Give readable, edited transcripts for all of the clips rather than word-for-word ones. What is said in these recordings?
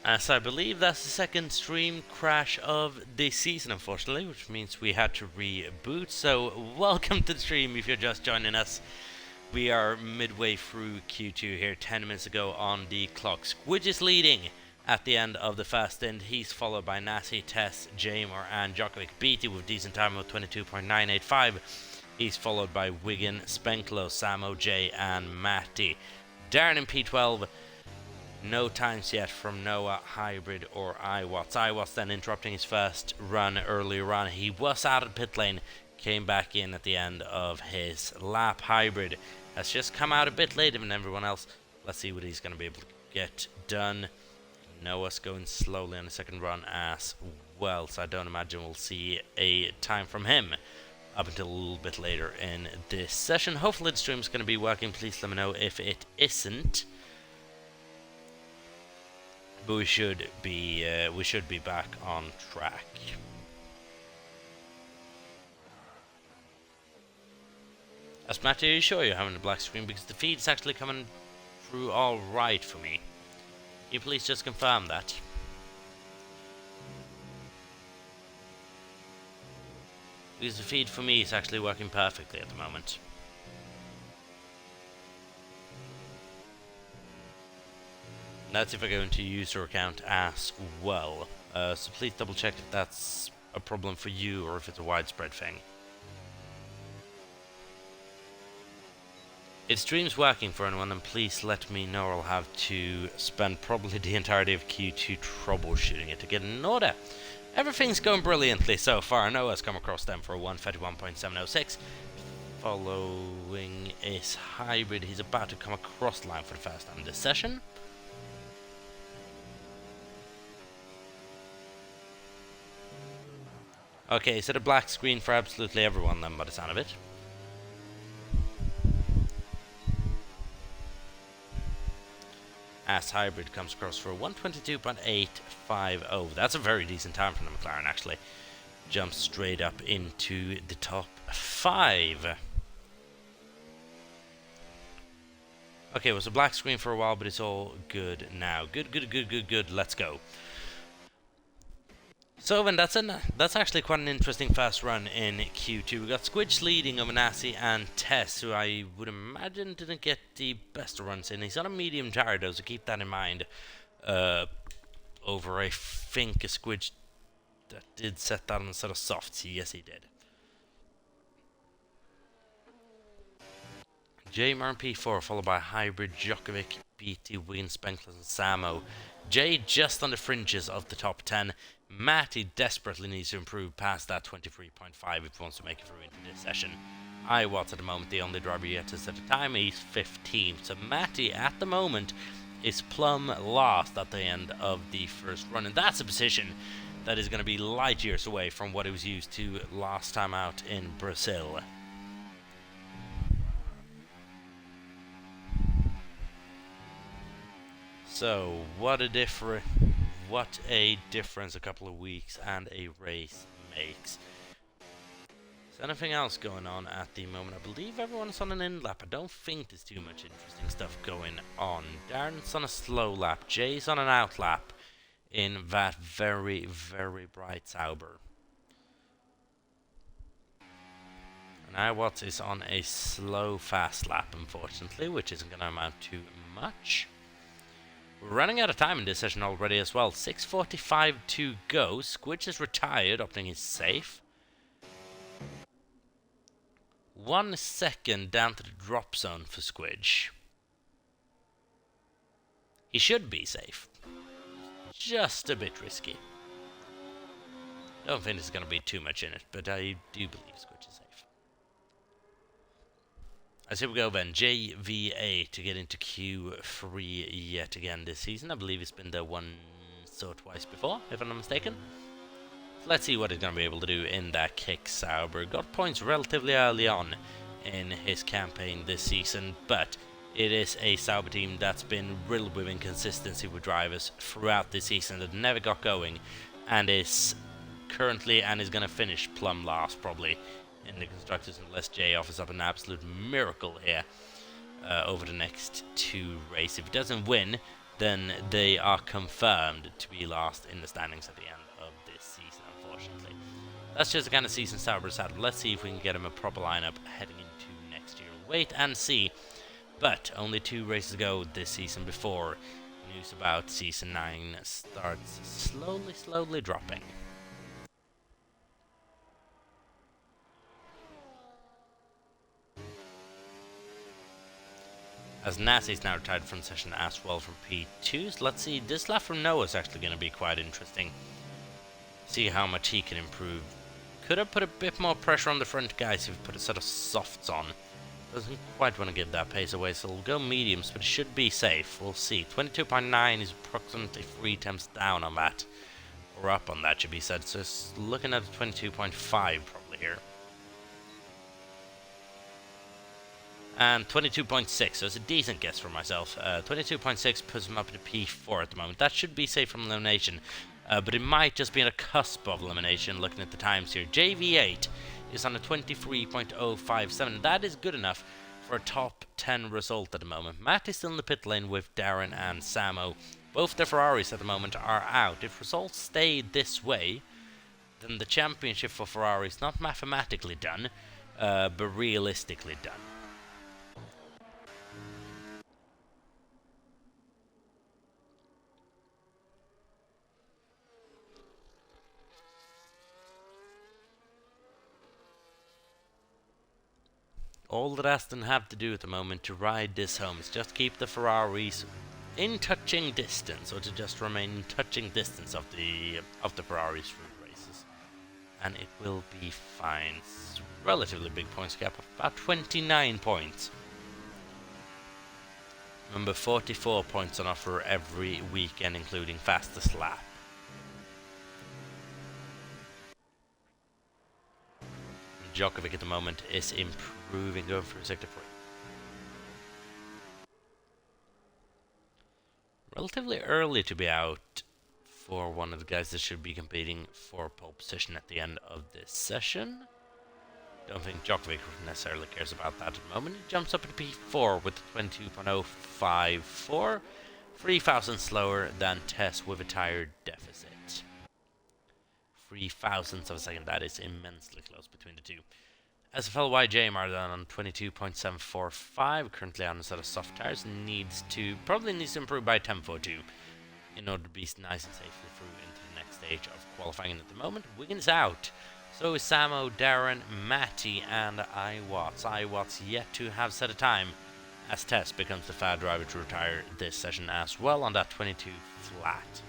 As I believe that's the second stream crash of this season, unfortunately, which means we had to reboot. So, welcome to the stream if you're just joining us. We are midway through Q2 here, 10 minutes ago on the clock. Squidge is leading at the end of the fast end. He's followed by Nasi, Tess, Jamer, and Djokovic. Beatty with decent time of 22.985. He's followed by Wigan, Spenklo, Samo, J, and Matty. Darren in P12. No times yet from Noah, Hybrid, or iWatts. iWatts then interrupting his first run earlier on. He was out of pit lane, came back in at the end of his lap. Hybrid has just come out a bit later than everyone else. Let's see what he's going to be able to get done. Noah's going slowly on the second run as well, so I don't imagine we'll see a time from him up until a little bit later in this session. Hopefully the stream's going to be working. Please let me know if it isn't. But we should be back on track. As Matty, are you sure you're having a black screen? Because the feed's actually coming through all right for me. Can you please just confirm that? Because the feed for me is actually working perfectly at the moment. That's if I go into user account as well. So please double check if that's a problem for you or if it's a widespread thing. If stream's working for anyone, then please let me know. I'll have to spend probably the entirety of Q2 troubleshooting it to get in order. Everything's going brilliantly so far. Noah's come across them for a 131.706. Following is Hybrid. He's about to come across the line for the first time this session. Okay, so the black screen for absolutely everyone then by the sound of it. As Hybrid comes across for 122.850. That's a very decent time from the McLaren actually. Jumps straight up into the top 5. Okay, it was a black screen for a while, but it's all good now. Good. Let's go. So then that's actually quite an interesting fast run in Q2. We got Squidge leading over Nasi and Tess, who I would imagine didn't get the best of runs in. He's on a medium tire though, so keep that in mind. Over I think a Squidge that did set that on a set of softs. Yes, he did. Jamer and P4 followed by Hybrid, Djokovic, BT, Wigan, Spenkler, and Samo. Jay just on the fringes of the top 10. Matty desperately needs to improve past that 23.5 if he wants to make it through into this session. iWatts at the moment, the only driver yet to set a time, he's 15th. So Matty at the moment is plumb last at the end of the first run. And that's a position that is going to be light years away from what he was used to last time out in Brazil. So, what a difference a couple of weeks and a race makes. Is anything else going on at the moment? I believe everyone's on an in lap. I don't think there's too much interesting stuff going on. Darren's on a slow lap. Jay's on an out lap in that very, very bright Sauber. And iWatts is on a slow fast lap, unfortunately, which isn't going to amount to much. We're running out of time in this session already as well. 6:45 to go. Squidge is retired, opening his safe. 1 second down to the drop zone for Squidge. He should be safe. Just a bit risky. Don't think there's going to be too much in it, but I do believe Squidge is safe. As here we go then, JVA to get into Q3 yet again this season. I believe it's been there once or twice before, if I'm not mistaken. So let's see what he's going to be able to do in that kick. Sauber got points relatively early on in his campaign this season, but it is a Sauber team that's been riddled with inconsistency with drivers throughout the season that never got going, and is currently and is going to finish plumb last probably in the constructors unless Jay offers up an absolute miracle here over the next 2 races. If he doesn't win, then they are confirmed to be last in the standings at the end of this season, unfortunately. That's just the kind of season Sauber's had. Let's see if we can get him a proper lineup heading into next year. Wait and see. But only 2 races ago this season before news about Season 9 starts slowly dropping. As Nassi's now retired from session as well from P2, so let's see, this lap from Noah is actually going to be quite interesting. See how much he can improve. Could have put a bit more pressure on the front guys if he put a set of softs on. Doesn't quite want to give that pace away, so we'll go mediums, but it should be safe. We'll see. 22.9 is approximately 3 attempts down on that. Or up on that, should be said. So it's looking at 22.5 probably here. And 22.6, so it's a decent guess for myself. 22.6 puts him up to P4 at the moment. That should be safe from elimination. But it might just be on a cusp of elimination looking at the times here. JV8 is on a 23.057. That is good enough for a top 10 result at the moment. Matt is still in the pit lane with Darren and Samo. Both the Ferraris at the moment are out. If results stay this way, then the championship for Ferrari is not mathematically done, but realistically done. All that Aston have to do at the moment to ride this home is just keep the Ferraris in touching distance, or to just remain in touching distance of the Ferraris through races, and it will be fine. It's relatively big points gap of about 29 points. Remember, 44 points on offer every weekend, including fastest lap. Djokovic at the moment is improving, going through sector 3. Relatively early to be out for one of the guys that should be competing for pole position at the end of this session. Don't think Djokovic necessarily cares about that at the moment. He jumps up to P4 with 22.054, 3,000 slower than Tess with a tire deficit. 3,000ths of a second, that is immensely close between the two. SFL YJ Mardan on 22.745, currently on a set of soft tires, probably needs to improve by 10.42 in order to be nice and safely through into the next stage of qualifying. At the moment, Wiggins out, so is Samo, Darren, Matty, and iWatts. iWatts yet to have set a time, as Tess becomes the third driver to retire this session as well on that 22 flat.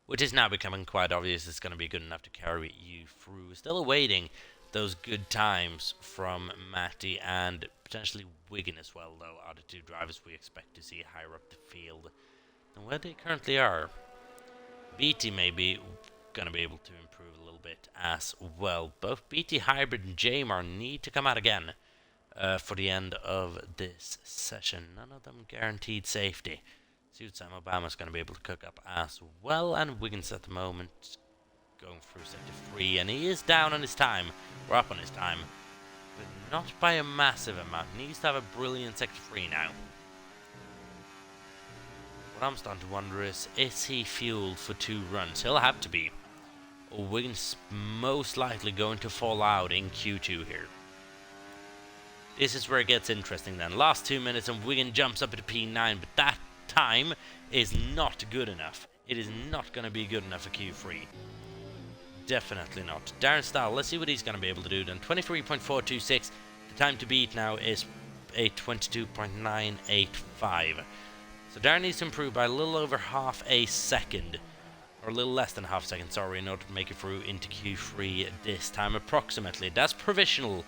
Which is now becoming quite obvious it's going to be good enough to carry you through. Still awaiting those good times from Matty and potentially Wiggin as well, though, are the two drivers we expect to see higher up the field than where they currently are. BT may be going to be able to improve a little bit as well. Both BT Hybrid and Jamar need to come out again for the end of this session. None of them guaranteed safety. Sam Obama's going to be able to cook up as well, and Wiggins at the moment going through sector 3, and he is down on his time, or up on his time, but not by a massive amount. He needs to have a brilliant sector 3 now. What I'm starting to wonder is he fueled for 2 runs? He'll have to be, or Wiggins most likely going to fall out in Q2 here. This is where it gets interesting then. Last 2 minutes and Wiggins jumps up to P9, but that time is not good enough. It is not going to be good enough for Q3. Definitely not. Darren Stahl, let's see what he's going to be able to do then. 23.426. The time to beat now is a 22.985. So Darren needs to improve by a little over half a second. Or a little less than half a second, sorry, in order to make it through into Q3 this time approximately. That's provisional,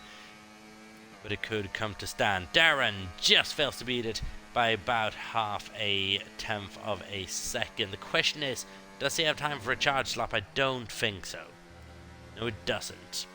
but it could come to stand. Darren just fails to beat it by about half a tenth of a second. The question is, does he have time for a charge lap? I don't think so. No, it doesn't.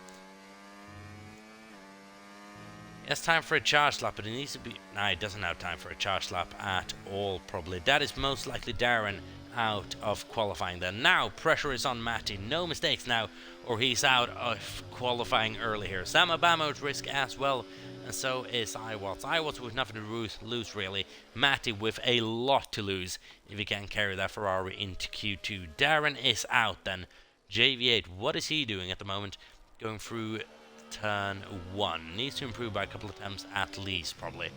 He has time for a charge lap, but it needs to be... Nah, he doesn't have time for a charge lap at all, probably. That is most likely Darren out of qualifying then. Now, pressure is on Matty. No mistakes now, or he's out of qualifying early here. Sam Obama at risk as well, and so is Iwatts with nothing to lose really. Matty with a lot to lose if he can carry that Ferrari into Q2. Darren is out then. JV8, what is he doing at the moment? Going through turn 1. Needs to improve by a couple of attempts at least, probably.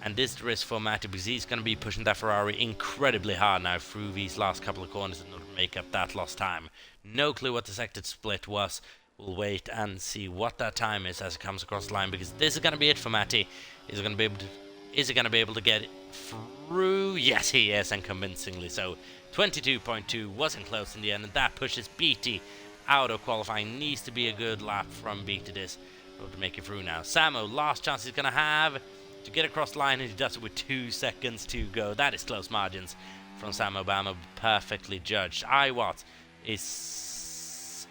And this is the risk for Matty because he's going to be pushing that Ferrari incredibly hard now through these last couple of corners in order to make up that lost time. No clue what the sector split was. We'll wait and see what that time is as it comes across the line, because this is going to be it for Matty. Is he going to be able to get it through? Yes, he is, and convincingly so. 22.2 wasn't close in the end, and that pushes BT out of qualifying. Needs to be a good lap from BT this to make it through now. Samo, last chance he's going to have to get across the line, and he does it with 2 seconds to go. That is close margins from Sam Obama, perfectly judged. Iwatts is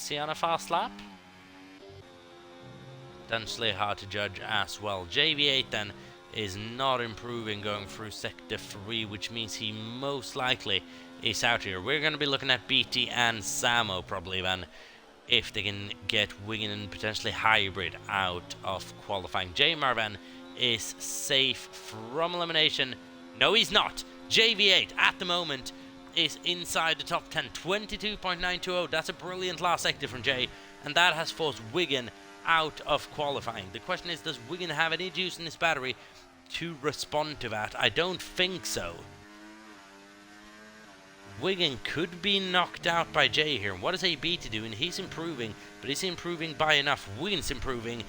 he on a fast lap? Potentially hard to judge as well. JV8 then is not improving going through sector 3, which means he most likely is out here. We're going to be looking at BT and Samo probably then, if they can get Wigan and potentially Hybrid out of qualifying. J Marvan is safe from elimination. No, he's not. JV8 at the moment is inside the top 10, 22.920. That's a brilliant last sector from Jay, and that has forced Wigan out of qualifying. The question is, does Wigan have any juice in his battery to respond to that? I don't think so. Wigan could be knocked out by Jay here. What is AB to do? And he's improving, but is he improving by enough? Wigan's improving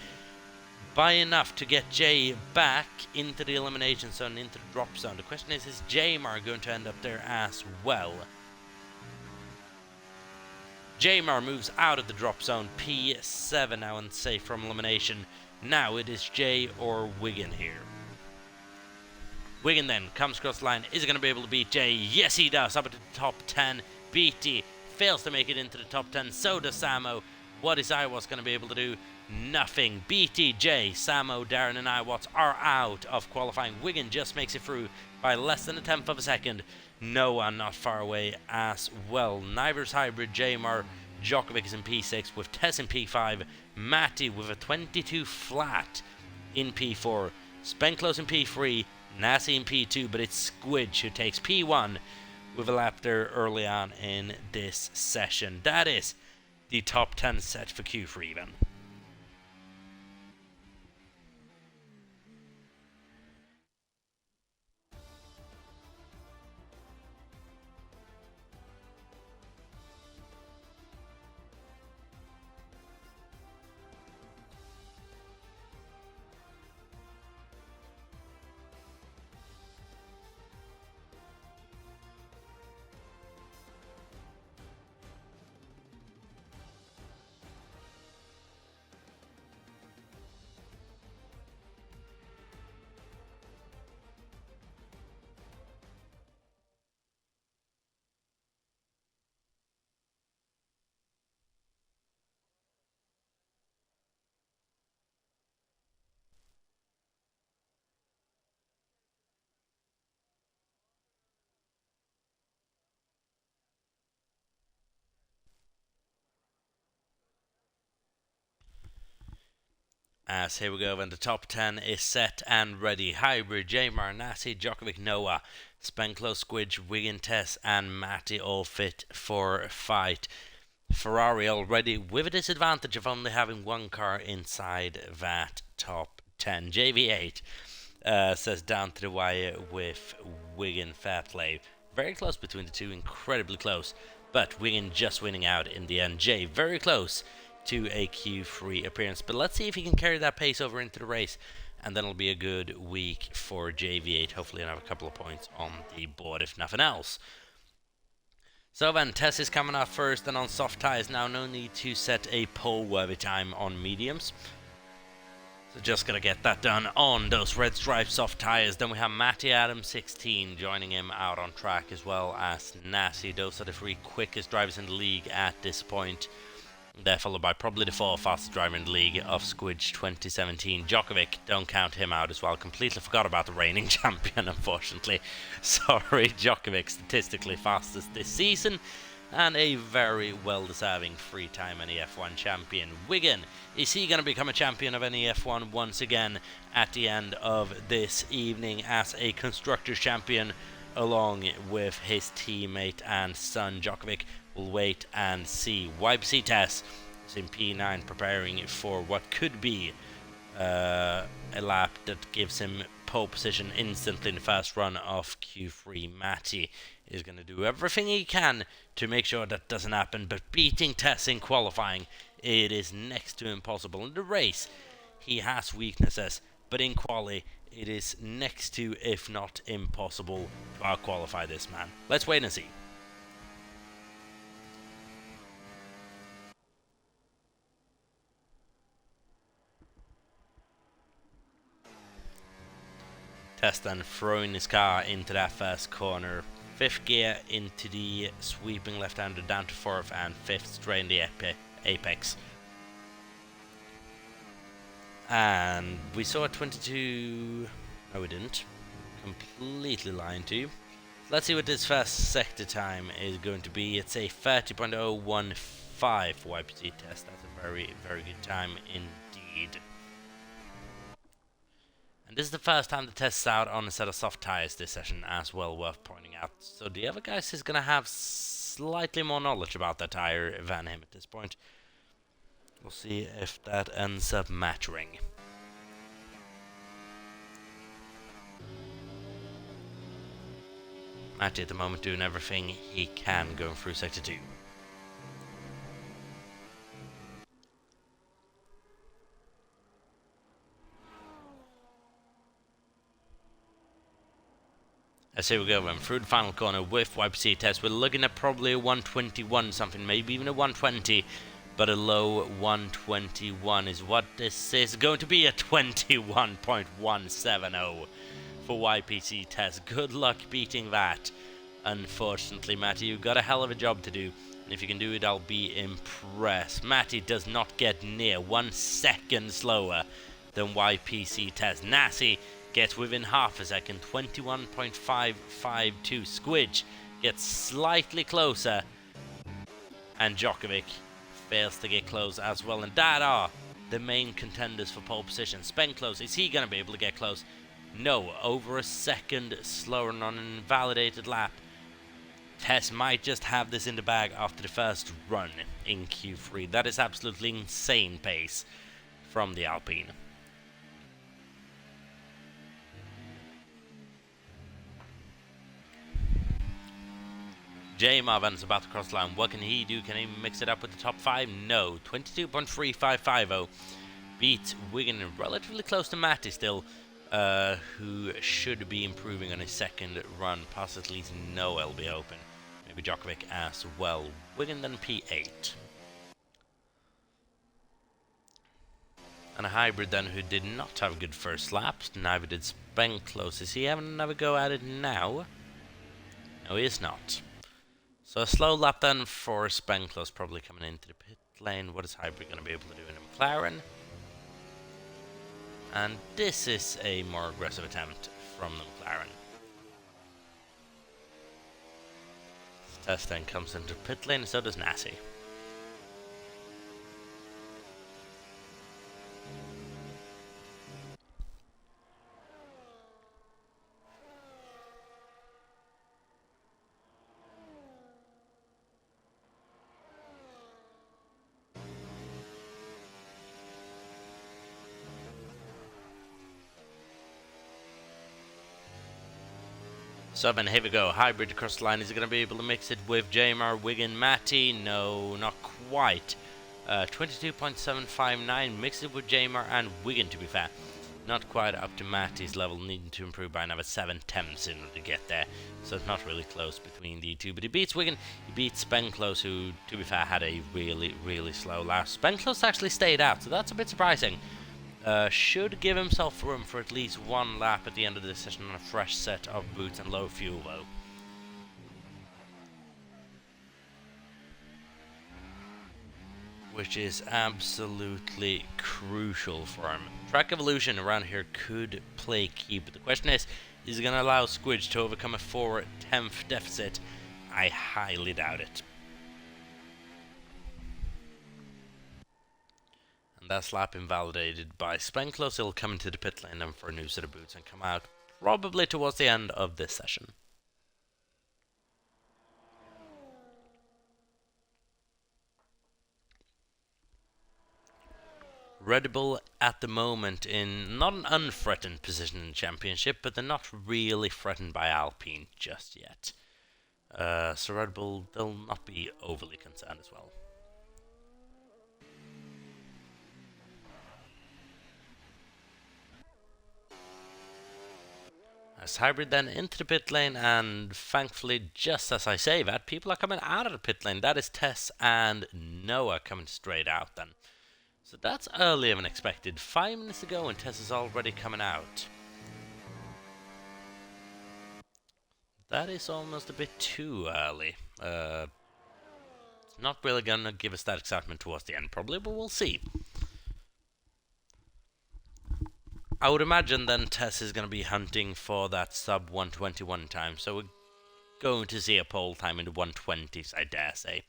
by enough to get Jay back into the elimination zone, into the drop zone. The question is Jaymar going to end up there as well? Jaymar moves out of the drop zone, P7 now and safe from elimination. Now it is Jay or Wigan here. Wigan then comes across the line. Is he going to be able to beat Jay? Yes, he does. Up at the top 10. BT fails to make it into the top 10. So does Samo. What is Iwatts going to be able to do? Nothing. BT, Jay, Samo, Darren and Iwatts are out of qualifying. Wigan just makes it through by less than a tenth of a second. Noah not far away as well. Neither's Hybrid. Jaymar, Djokovic is in P6 with Tess in P5. Matty with a 22 flat in P4. Spenclose in P3. Nasi in P2, but it's Squidge who takes P1 with a lap there early on in this session. That is the top 10 set for Q3 then. As here we go, and the top 10 is set and ready. Hybrid, Jaymar, Nasi, Djokovic, Noah, Spenclose, Squidge, Wigan, Tess, and Matty all fit for fight. Ferrari already with a disadvantage of only having one car inside that top 10. JV8 says down to the wire with Wigan. Fair play. Very close between the two, incredibly close. But Wigan just winning out in the end. Jay very close to a Q3 appearance, but let's see if he can carry that pace over into the race, and then it'll be a good week for JV8. Hopefully he'll have a couple of points on the board if nothing else. So then Tess is coming out first and on soft tyres now. No need to set a pole worthy time on mediums, so just gonna get that done on those red stripe soft tyres. Then we have Matty Adams 16 joining him out on track, as well as Nasi. Those are the 3 quickest drivers in the league at this point. They're followed by probably the 4th fastest driver in the league of Squidge 2017. Djokovic, don't count him out as well. Completely forgot about the reigning champion, unfortunately. Sorry, Djokovic, statistically fastest this season. and a very well-deserving three-time NEF1 champion. Wigan, is he going to become a champion of NEF1 once again at the end of this evening as a Constructors champion along with his teammate and son Djokovic? We'll wait and see. YPC Tess is in P9 preparing for what could be a lap that gives him pole position instantly in the first run of Q3. Matty is going to do everything he can to make sure that doesn't happen, but beating Tess in qualifying, it is next to impossible. In the race, he has weaknesses, but in quali, it is next to, if not impossible, to out-qualify this man. Let's wait and see. Tess then throwing his car into that first corner. 5th gear into the sweeping left-hander down to 4th, and 5th straight in the apex. And we saw a 22... No, we didn't. Completely lying to you. Let's see what this first sector time is going to be. It's a 30.015 for YPC Test. That's a very, very good time indeed. And this is the first time the test's out on a set of soft tires this session as well, worth pointing out. So the other guys is going to have slightly more knowledge about that tire than him at this point. We'll see if that ends up mattering. Matty at the moment doing everything he can going through Sector 2. As here we go then, through the final corner with YPC Test. We're looking at probably a 121 something, maybe even a 120, but a low 121 is what this is. Going to be a 21.170 for YPC Test. Good luck beating that. Unfortunately, Matty, you've got a hell of a job to do, and if you can do it, I'll be impressed. Matty does not get near 1 second slower than YPC Test. Nassi gets within half a second, 21.552. Squidge gets slightly closer, and Djokovic fails to get close as well. And that are the main contenders for pole position. Spen close, is he going to be able to get close? No, over a second slower on an invalidated lap. Tess might just have this in the bag after the first run in Q3. That is absolutely insane pace from the Alpine. J Marvin's about to cross the line. What can he do? Can he mix it up with the top 5? No. 22.3550. Beats Wigan relatively close to Matty still, who should be improving on his second run. Possibly Noel will be open. Maybe Djokovic as well. Wigan then P8. And a hybrid then who did not have a good first lap. Neither did Spenclose. Is he having another go at it now? No, he is not. So a slow lap then for Spenclose, probably coming into the pit lane. What is hybrid going to be able to do in a McLaren? And this is a more aggressive attempt from the McLaren. Test then comes into pit lane, so does Nassi. So then here we go, hybrid across the line. Is he going to be able to mix it with Jamar, Wigan, Matty? No, not quite. 22.759, mix it with Jamar and Wigan, to be fair. Not quite up to Matty's level, needing to improve by another 7/10 in order to get there. So it's not really close between the two, but he beats Wigan, he beats Spenclose, who, to be fair, had a really, really slow lap. Spenclose actually stayed out, so that's a bit surprising. Should give himself room for at least one lap at the end of this session on a fresh set of boots and low fuel though. Which is absolutely crucial for him. Track evolution around here could play key, but the question is he going to allow Squidge to overcome a 4/10 deficit? I highly doubt it. that lap invalidated by Spenclose. He'll come into the pit lane then for a new set of boots and come out probably towards the end of this session. Red Bull at the moment in not an unthreatened position in the championship, but they're not really threatened by Alpine just yet. So Red Bull, they'll not be overly concerned as well. As Hybrid then into the pit lane, and thankfully, just as I say that, people are coming out of the pit lane. That is Tess and Noah coming straight out then. So that's earlier than expected. 5 minutes to go and Tess is already coming out. That is almost a bit too early. It's not really gonna give us that excitement towards the end probably, but we'll see. I would imagine then Tess is going to be hunting for that sub 121 time, so we're going to see a pole time in the 120s, I dare say.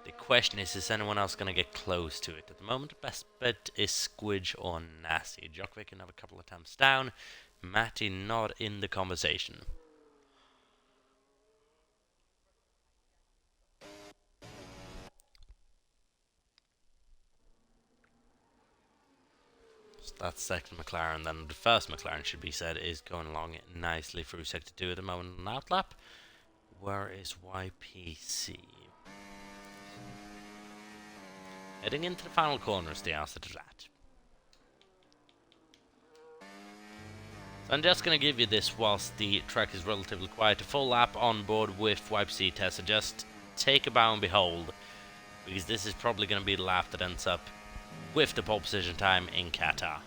The question is anyone else going to get close to it? At the moment, the best bet is Squidge or Nasty. Djokovic can have a couple of times down, Matty not in the conversation. That's second McLaren, then the first McLaren should be said is going along nicely through sector 2 at the moment on outlap. Where is YPC? Heading into the final corner is the answer to that. So I'm just going to give you this whilst the track is relatively quiet. A full lap on board with YPC Tess, so just take a bow and behold, because this is probably going to be the lap that ends up with the pole position time in Qatar.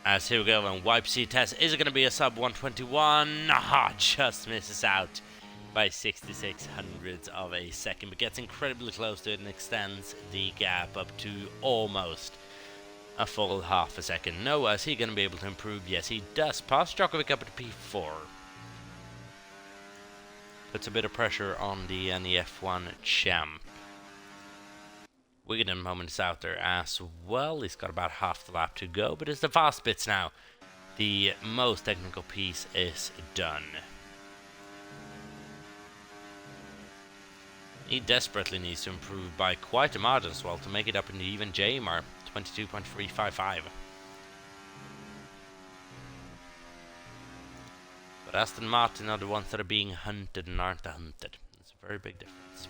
As here we go, and YPC Tess, is it going to be a sub 121? Nah, just misses out by 66 hundredths of a second, but gets incredibly close to it and extends the gap up to almost a full half a second. Noah, is he going to be able to improve? Yes, he does. Pass Djokovic up at P4. Puts a bit of pressure on the NEF1 champ. Wigan moment is out there as well. He's got about half the lap to go, but it's the fast bits now. The most technical piece is done. He desperately needs to improve by quite a margin as well to make it up in the even JMR, 22.355. But Aston Martin are the ones that are being hunted and aren't the hunted. It's a very big difference.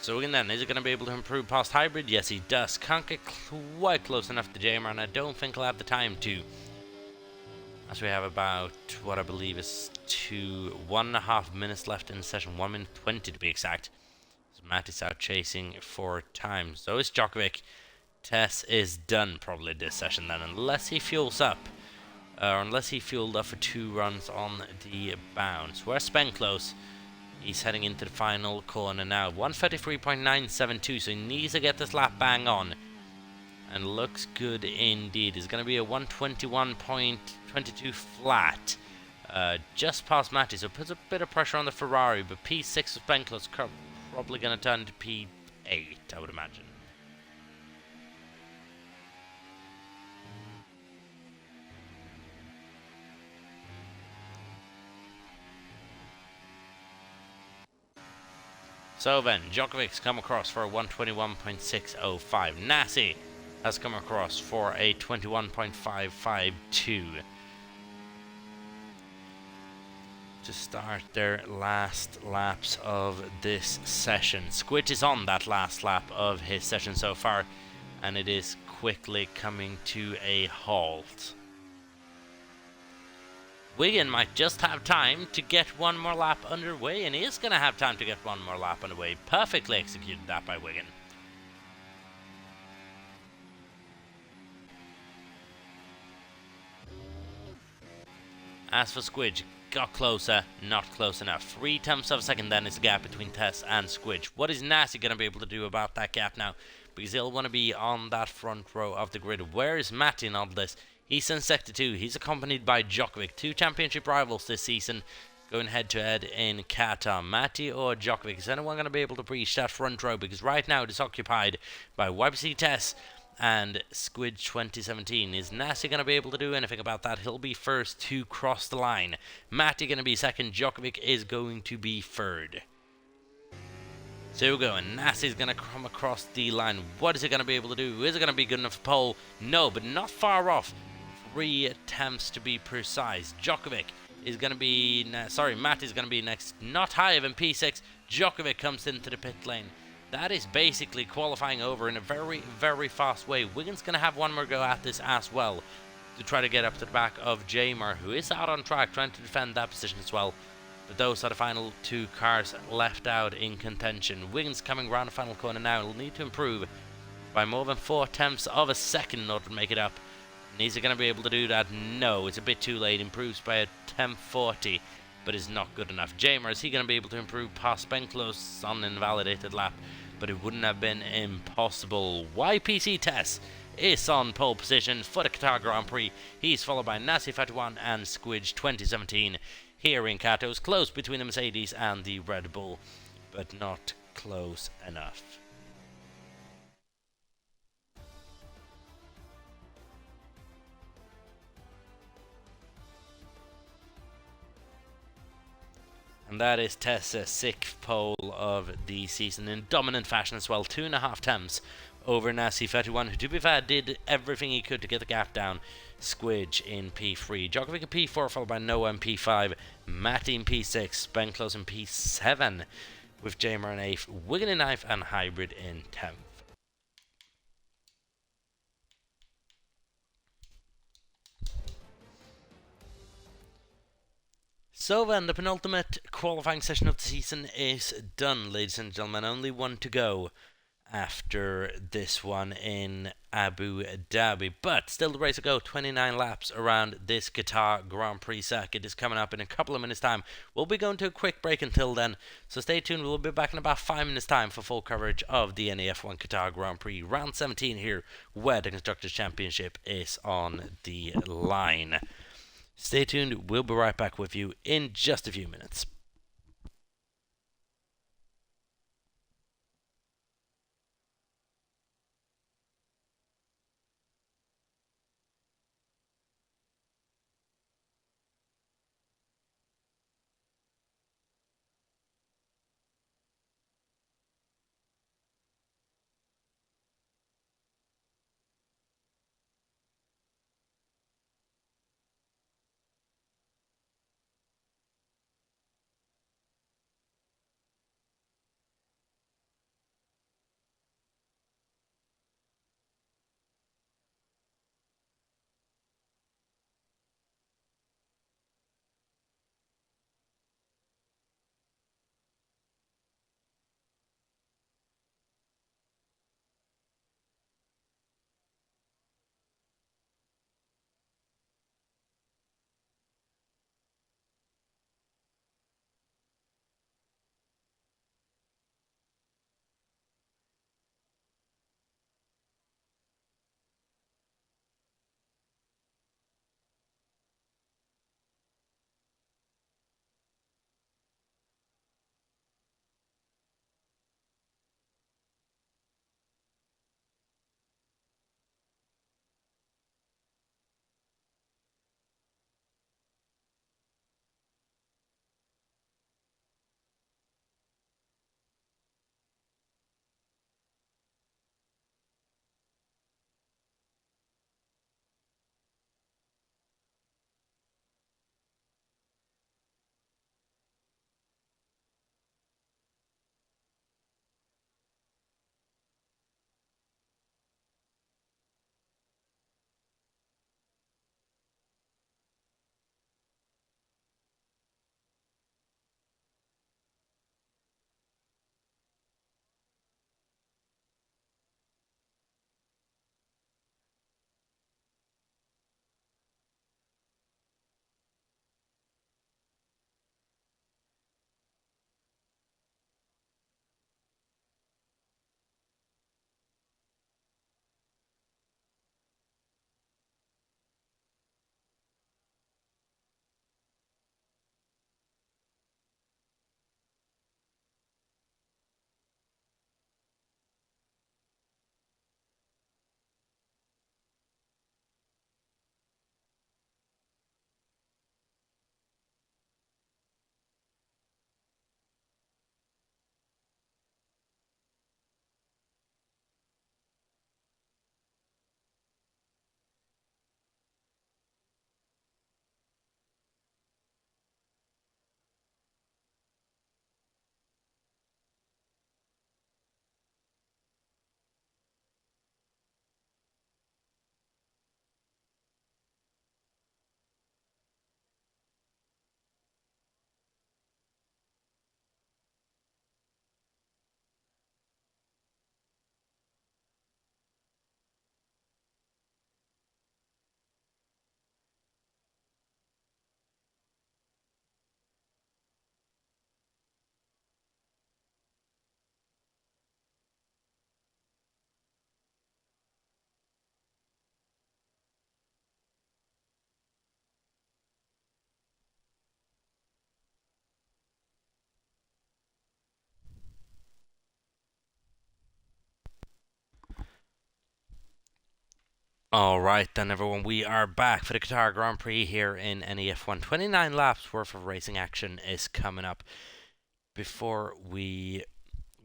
So again then, is he going to be able to improve past Hybrid? Yes, he does. Can't get quite close enough to JMR, and I don't think he'll have the time to. As we have about, what I believe is 1.5 minutes left in the session, 1 minute 20 to be exact. So Matt is out chasing for time. So is Djokovic. Tess is done probably this session then, unless he fuels up. Or unless he fueled up for 2 runs on the bounce. Where's Spenclose? He's heading into the final corner now. 133.972, so he needs to get this lap bang on. And looks good indeed. It's going to be a 121.22 flat. Just past Matty, so it puts a bit of pressure on the Ferrari. But P6 of Spenclose probably going to turn to P8, I would imagine. So then, Djokovic's come across for a 121.605. Nasi has come across for a 21.552. To start their last laps of this session. Squidge is on that last lap of his session so far, and it is quickly coming to a halt. Wigan might just have time to get one more lap underway, and he is going to have time to get one more lap underway. Perfectly executed that by Wigan. As for Squidge, got closer, not close enough. 3/10 of a second then is the gap between Tess and Squidge. What is Nasi going to be able to do about that gap now? Because he'll want to be on that front row of the grid. Where is Matty in all this? He's in Sector 2. He's accompanied by Djokovic. 2 championship rivals this season going head-to-head in Qatar. Matty or Djokovic? Is anyone going to be able to breach that front row? Because right now it is occupied by YBC Tess and Squidge 2017. Is Nasi going to be able to do anything about that? He'll be first to cross the line. Matty going to be second. Djokovic is going to be third. So we go, and Nasi's going to come across the line. What is he going to be able to do? Is it going to be good enough for pole? No, but not far off. 3 attempts to be precise. Djokovic is going to be... Matty's going to be next. Not higher than P6. Djokovic comes into the pit lane. That is basically qualifying over in a very, very fast way. Wigan's going to have one more go at this as well to try to get up to the back of Jamer, who is out on track trying to defend that position as well. But those are the final 2 cars left out in contention. Wigan's coming around the final corner now. He'll need to improve by more than 4/10 of a second in order to make it up. And is he going to be able to do that? No, it's a bit too late. Improves by a 10:40, but is not good enough. Jamer, is he going to be able to improve past Benclose on an invalidated lap? But it wouldn't have been impossible. YPC Tess is on pole position for the Qatar Grand Prix. He's followed by Nasi 51 and Squidge 2017. Here in Qatar, it was close between the Mercedes and the Red Bull, but not close enough. And that is Tessa's 6th pole of the season in dominant fashion as well. 2.5 temps over Nasi 31, who to be fair did everything he could to get the gap down. Squidge in P3, Djokovic in P4, followed by Noah in P5, Matty in P6, Benclose in P7, with Jamer in 8th, Wigan in 9th, and Hybrid in 10th. So then, the penultimate qualifying session of the season is done, ladies and gentlemen. Only one to go after this one in Abu Dhabi. But still the race to go. 29 laps around this Qatar Grand Prix circuit is coming up in a couple of minutes' time. We'll be going to a quick break until then, so stay tuned. We'll be back in about 5 minutes' time for full coverage of the NEF1 Qatar Grand Prix Round 17 here, where the Constructors' Championship is on the line. Stay tuned. We'll be right back with you in just a few minutes. Alright then everyone, we are back for the Qatar Grand Prix here in NEF1. 29 laps worth of racing action is coming up. Before we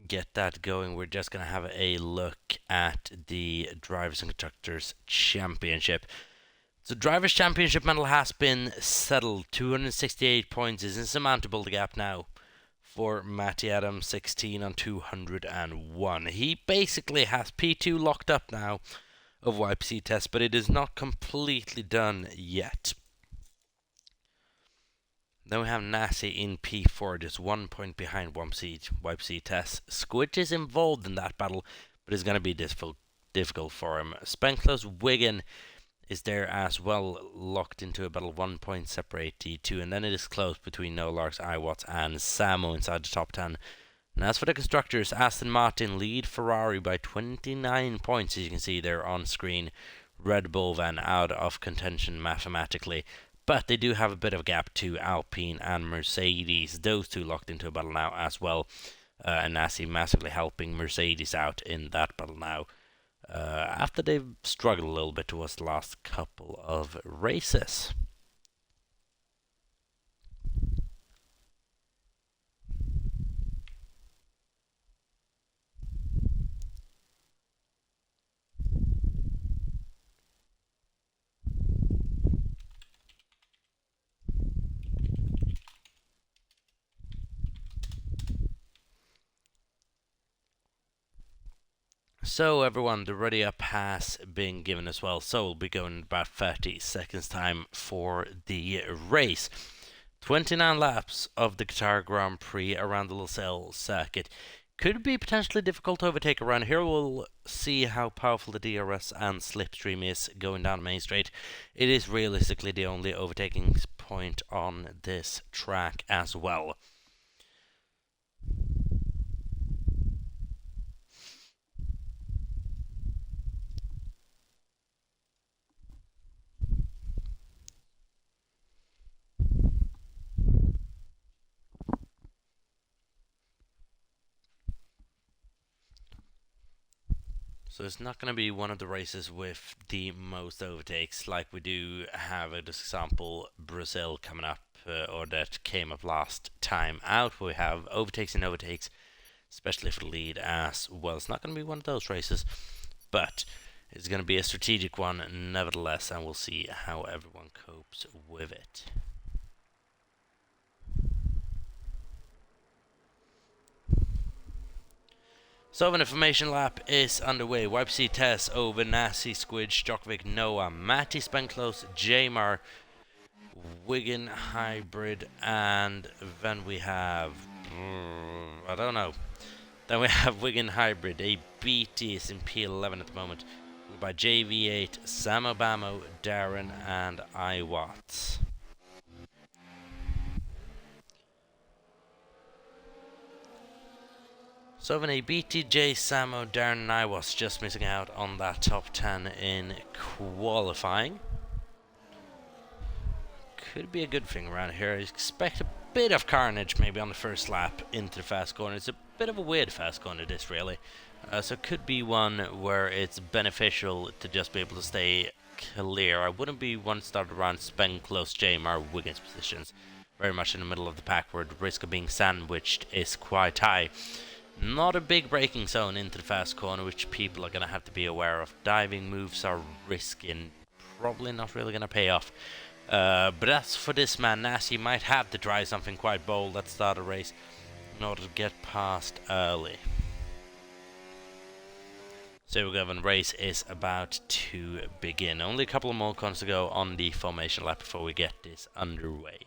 get that going, we're just going to have a look at the Drivers and Constructors Championship. So Drivers' Championship medal has been settled. 268 points is insurmountable, the gap now for Matty Adams, 16 on 201. He basically has P2 locked up now of YPC test, but it is not completely done yet. Then we have Nasi in P4, just 1 point behind YPC test. Squidge is involved in that battle, but it's going to be difficult for him. Spenclose Wigan is there as well, locked into a battle. 1 point separate T2, and then it is close between No Larks, Iwatts, and Samo inside the top 10. And as for the constructors, Aston Martin lead Ferrari by 29 points, as you can see there on screen. Red Bull then out of contention mathematically, but they do have a bit of a gap to Alpine and Mercedes. Those two locked into a battle now as well, and Nasi massively helping Mercedes out in that battle now, after they've struggled a little bit towards the last couple of races. So everyone, the ready up has been given as well, so we'll be going about 30 seconds time for the race. 29 laps of the Qatar Grand Prix around the Losail circuit. Could be potentially difficult to overtake around here. We'll see how powerful the DRS and slipstream is going down Main Straight. It is realistically the only overtaking point on this track as well. So it's not going to be one of the races with the most overtakes, like we do have, as example, Brazil coming up, or that came up last time out, where we have overtakes and overtakes, especially for the lead as well. It's not going to be one of those races, but it's going to be a strategic one nevertheless, and we'll see how everyone copes with it. So an information lap is underway. YPC Tess over Nasi, Squidge, Djokovic, Noah, Matty, Spenclose, Jamar, Wigan Hybrid, and then we have I don't know. Then we have Wigan Hybrid. A BT is in P11 at the moment, by JV8, Samo Bamo, Darren, and Iwatts. So then a BTJ, Samo, Darren, and Iwatts just missing out on that top 10 in qualifying. Could be a good thing around here. I expect a bit of carnage maybe on the first lap into the fast corner. It's a bit of a weird fast corner, this really. So it could be one where it's beneficial to just be able to stay clear. I wouldn't be one started around Spenclose, Jamar, Wiggins positions. Very much in the middle of the pack where the risk of being sandwiched is quite high. Not a big braking zone into the fast corner, which people are going to have to be aware of. Diving moves are risky and probably not really going to pay off. But as for this man, Nasi might have to try something quite bold at start a race in order to get past early. So the race is about to begin. Only a couple more corners to go on the formation lap before we get this underway.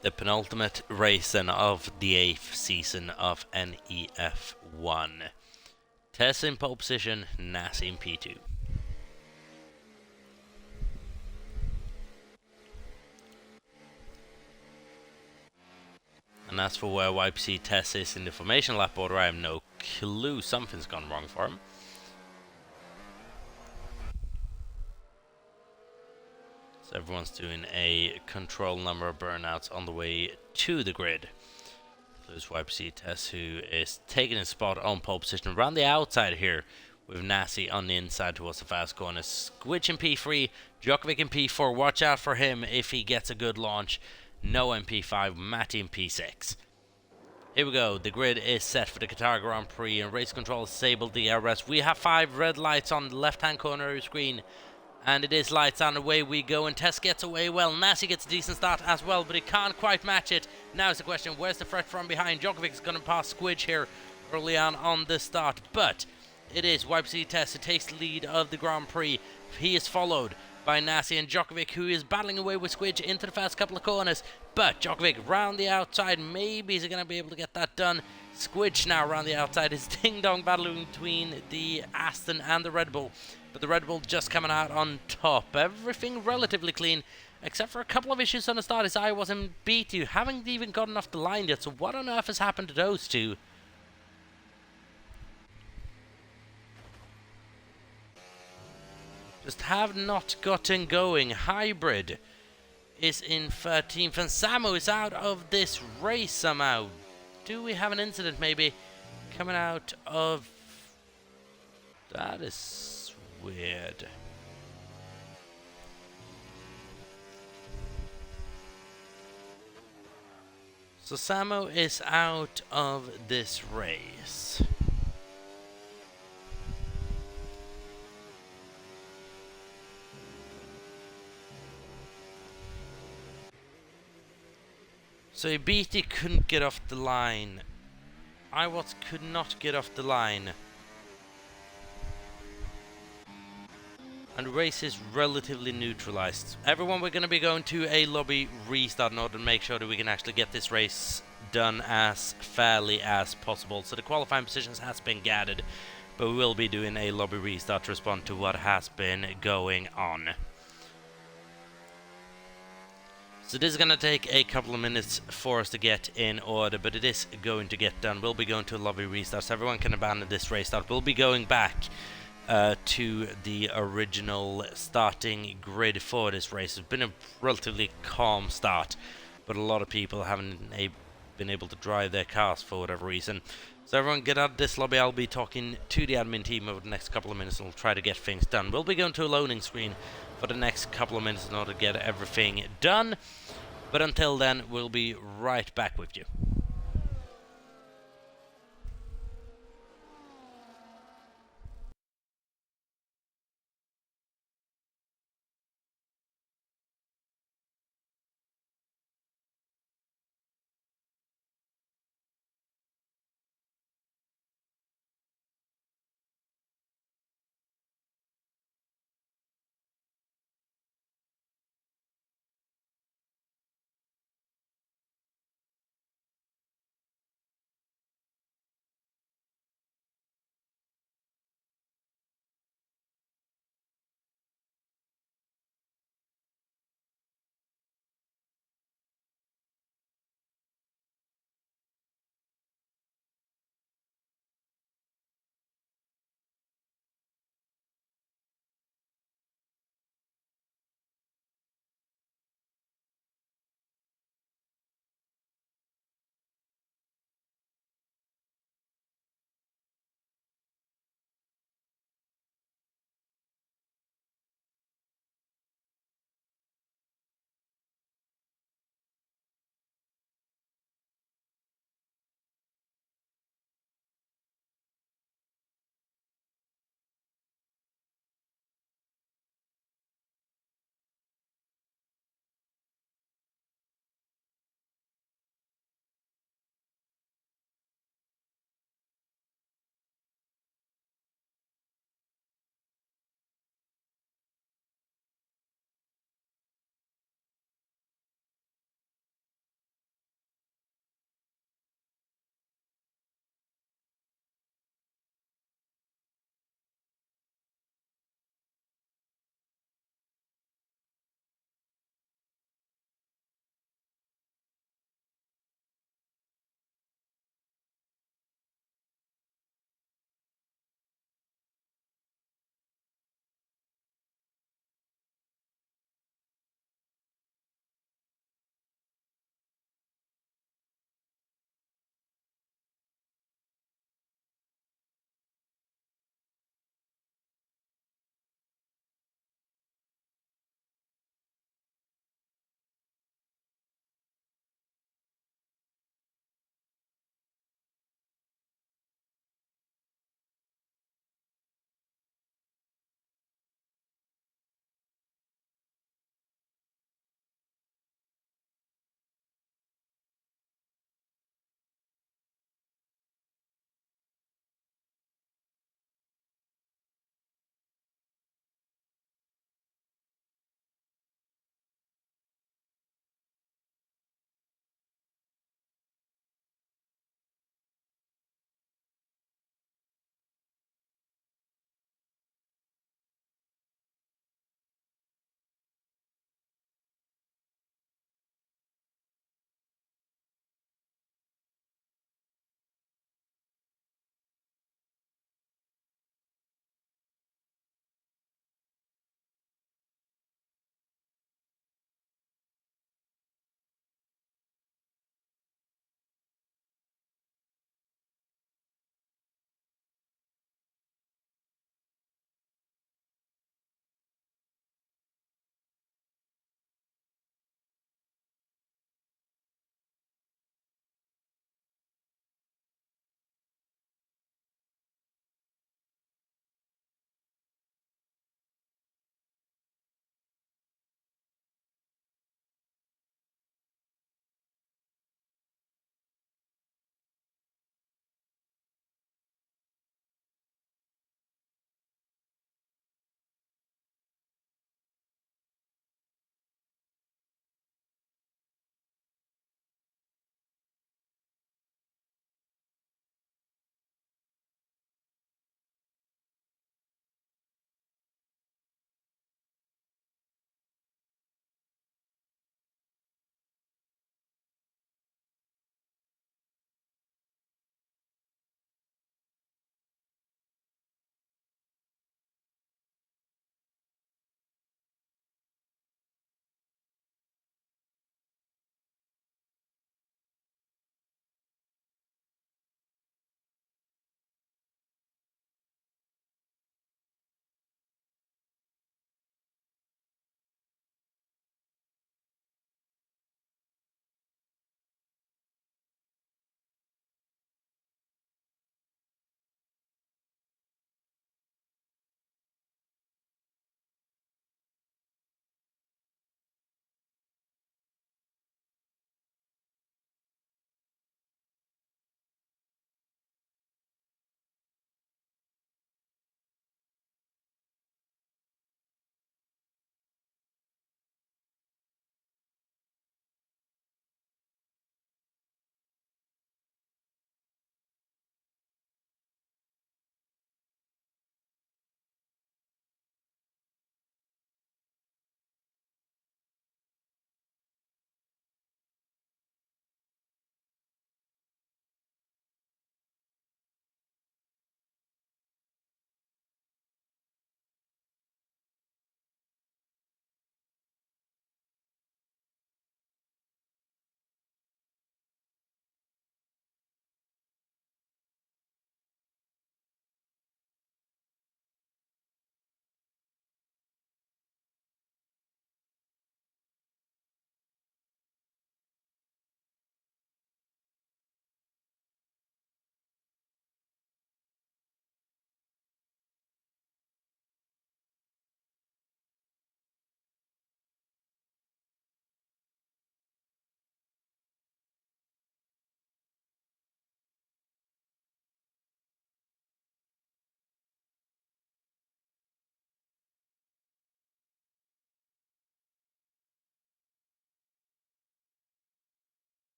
The penultimate race of the 8th season of NEF1. Tess in pole position, Nasi in P2. And as for where YPC Tess is in the formation lap order, I have no clue. Something's gone wrong for him. So everyone's doing a control number of burnouts on the way to the grid. There's YPC Tess, who is taking his spot on pole position around the outside here, with Nasi on the inside towards the fast corner. Squidge in P3, Djokovic in P4. Watch out for him if he gets a good launch. Noah in P5, Matty in P6. Here we go. The grid is set for the Qatar Grand Prix, and race control disabled DRS. We have 5 red lights on the left-hand corner of the screen, and it is lights on. Away we go, and Tess gets away well. Nasi gets a decent start as well, but he can't quite match it. Now is the question, where's the threat from behind? Djokovic is going to pass Squidge here early on the start, but it is YPC Tess who takes the lead of the Grand Prix. He is followed by Nasi and Djokovic, who is battling away with Squidge into the first couple of corners, but Djokovic round the outside. Maybe he's going to be able to get that done. Squidge now round the outside. It's ding-dong battling between the Aston and the Red Bull, but the Red Bull just coming out on top. Everything relatively clean, except for a couple of issues on the start. His eye wasn't beat. You haven't even gotten off the line yet, so what on earth has happened to those two? Just have not gotten going. Hybrid is in 13th, and Samu is out of this race somehow. Do we have an incident maybe coming out of... That is weird. So Samu is out of this race. So BT couldn't get off the line. iWatts could not get off the line. And the race is relatively neutralized. Everyone, we're going to be going to a lobby restart in order to make sure that we can actually get this race done as fairly as possible. So the qualifying positions has been gathered, but we will be doing a lobby restart to respond to what has been going on. So this is going to take a couple of minutes for us to get in order, but it is going to get done. We'll be going to a lobby restart, so everyone can abandon this race start. We'll be going back to the original starting grid for this race. It's been a relatively calm start, but a lot of people haven't been able to drive their cars for whatever reason. So everyone get out of this lobby. I'll be talking to the admin team over the next couple of minutes and we'll try to get things done. We'll be going to a loading screen for the next couple of minutes in order to get everything done. But until then, we'll be right back with you.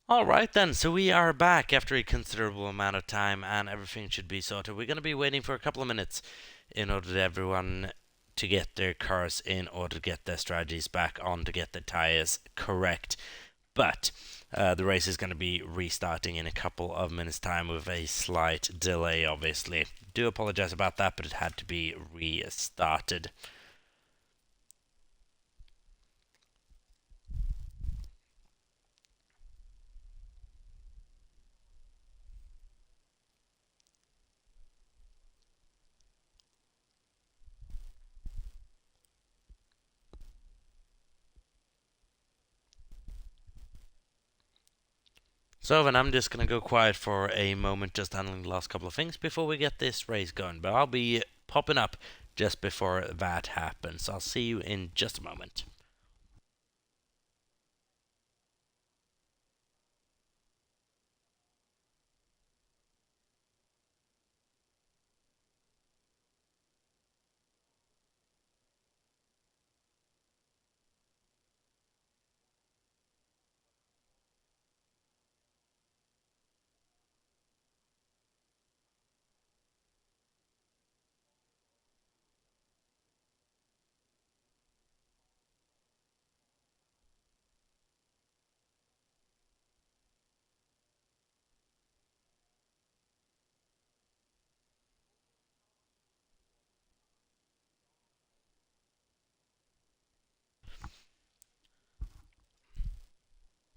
Alright then, so we are back after a considerable amount of time and everything should be sorted. We're going to be waiting for a couple of minutes in order to everyone to get their cars in order to get their strategies back on to get the tyres correct. But the race is going to be restarting in a couple of minutes time with a slight delay obviously. Do apologize about that, but it had to be restarted. So then I'm just going to go quiet for a moment, just handling the last couple of things before we get this race going. But I'll be popping up just before that happens. I'll see you in just a moment.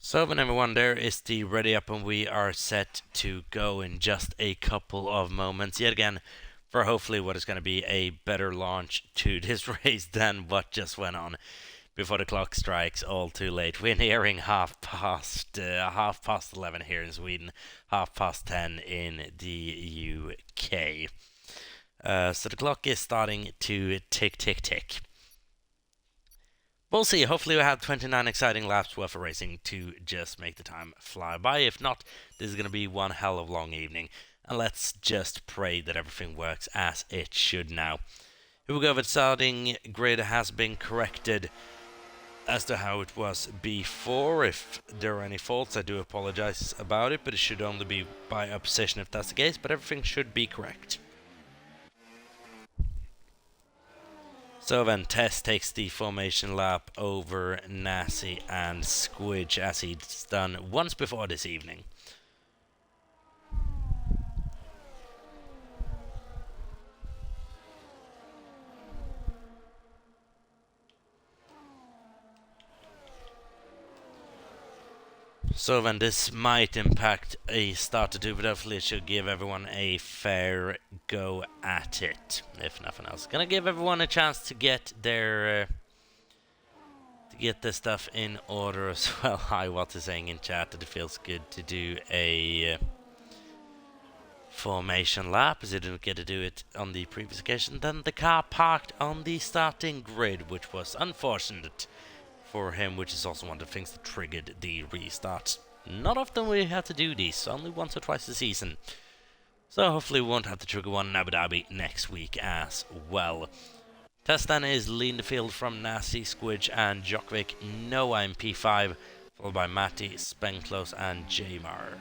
So then everyone, there is the ready up and we are set to go in just a couple of moments. Yet again, for hopefully what is going to be a better launch to this race than what just went on before the clock strikes all too late. We're nearing half past 11 here in Sweden, 10:30 in the UK. So the clock is starting to tick, tick, tick. We'll see. Hopefully, we have 29 exciting laps worth of racing to just make the time fly by. If not, this is going to be one hell of a long evening. And let's just pray that everything works as it should now. Here we go. The starting grid has been corrected as to how it was before. If there are any faults, I do apologize about it, but it should only be by a position if that's the case. But everything should be correct. So then Tess takes the formation lap over Nasi and Squidge as he's done once before this evening. So then this might impact a start to do, but hopefully it should give everyone a fair go at it, if nothing else. Gonna give everyone a chance to get their stuff in order as well. Hi, what is saying in chat that it feels good to do a formation lap, as he didn't get to do it on the previous occasion. Then the car parked on the starting grid, which was unfortunate for him, which is also one of the things that triggered the restart. Not often we have to do these, only once or twice a season. So hopefully we won't have to trigger one in Abu Dhabi next week as well. Testan is leading the field from Nasi, Squidge and Djokovic. Noah in P5, followed by Matti, Spenklos and Jamar.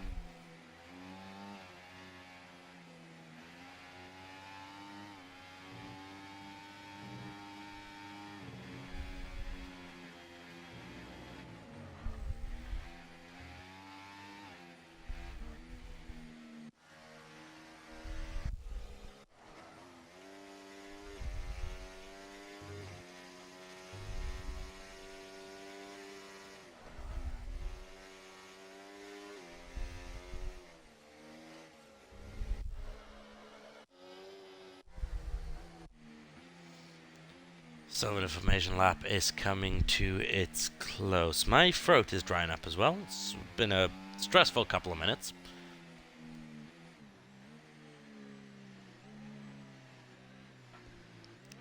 So the formation lap is coming to its close. My throat is drying up as well. It's been a stressful couple of minutes.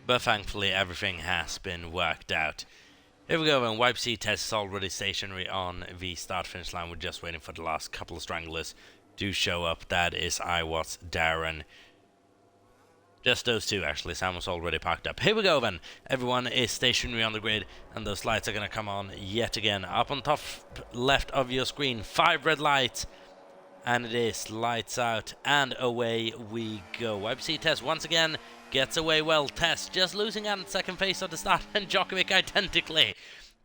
But thankfully everything has been worked out. Here we go, and Wipe C test is already stationary on the start finish line. We're just waiting for the last couple of stranglers to show up. That is Iwatts, Darren, Just those two, actually. Sam was already parked up. Here we go, then. Everyone is stationary on the grid, and those lights are going to come on yet again. Up on top left of your screen, 5 red lights. And it is lights out, and away we go. YPC Tess once again gets away well. Tess just losing out in second place at the start, and Djokovic identically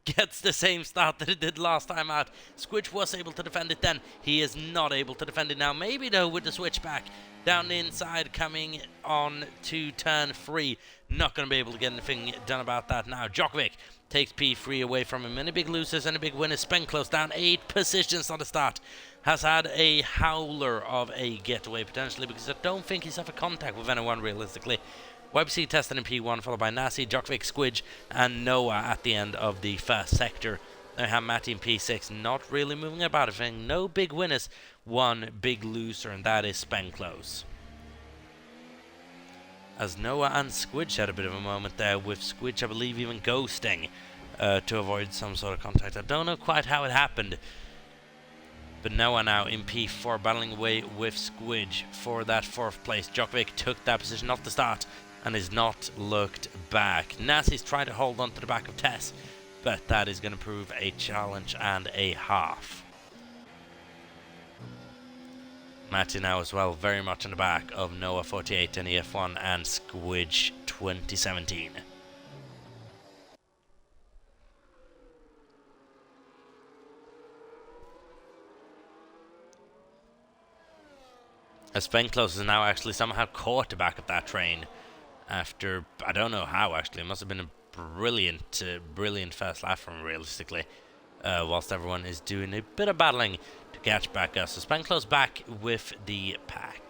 gets the same start that it did last time out. Squidge was able to defend it then. He is not able to defend it now. Maybe though with the switchback down the inside coming on to turn 3. Not going to be able to get anything done about that now. Djokovic takes P3 away from him. Any big losers, any big winners. Spenclose down 8 positions on the start. Has had a howler of a getaway potentially, because I don't think he's ever contact with anyone realistically. YPC tested in P1, followed by Nasi, Djokovic, Squidge, and Noah at the end of the first sector. They have Matty in P6, not really moving about a thing. No big winners, one big loser, and that is Spenclose. As Noah and Squidge had a bit of a moment there, with Squidge, I believe, even ghosting to avoid some sort of contact. I don't know quite how it happened. But Noah now in P4, battling away with Squidge for that 4th place. Djokovic took that position off the start and is not looked back. Nasi's trying to hold on to the back of Tess, but that is going to prove a challenge and a half. Matty now as well, very much on the back of Noah 48 in NEF1 and Squidge 2017. As Spenclose is now actually somehow caught the back of that train after, I don't know how actually, it must have been a brilliant first lap from him realistically, whilst everyone is doing a bit of battling to catch back up. So Spenclose back with the pack.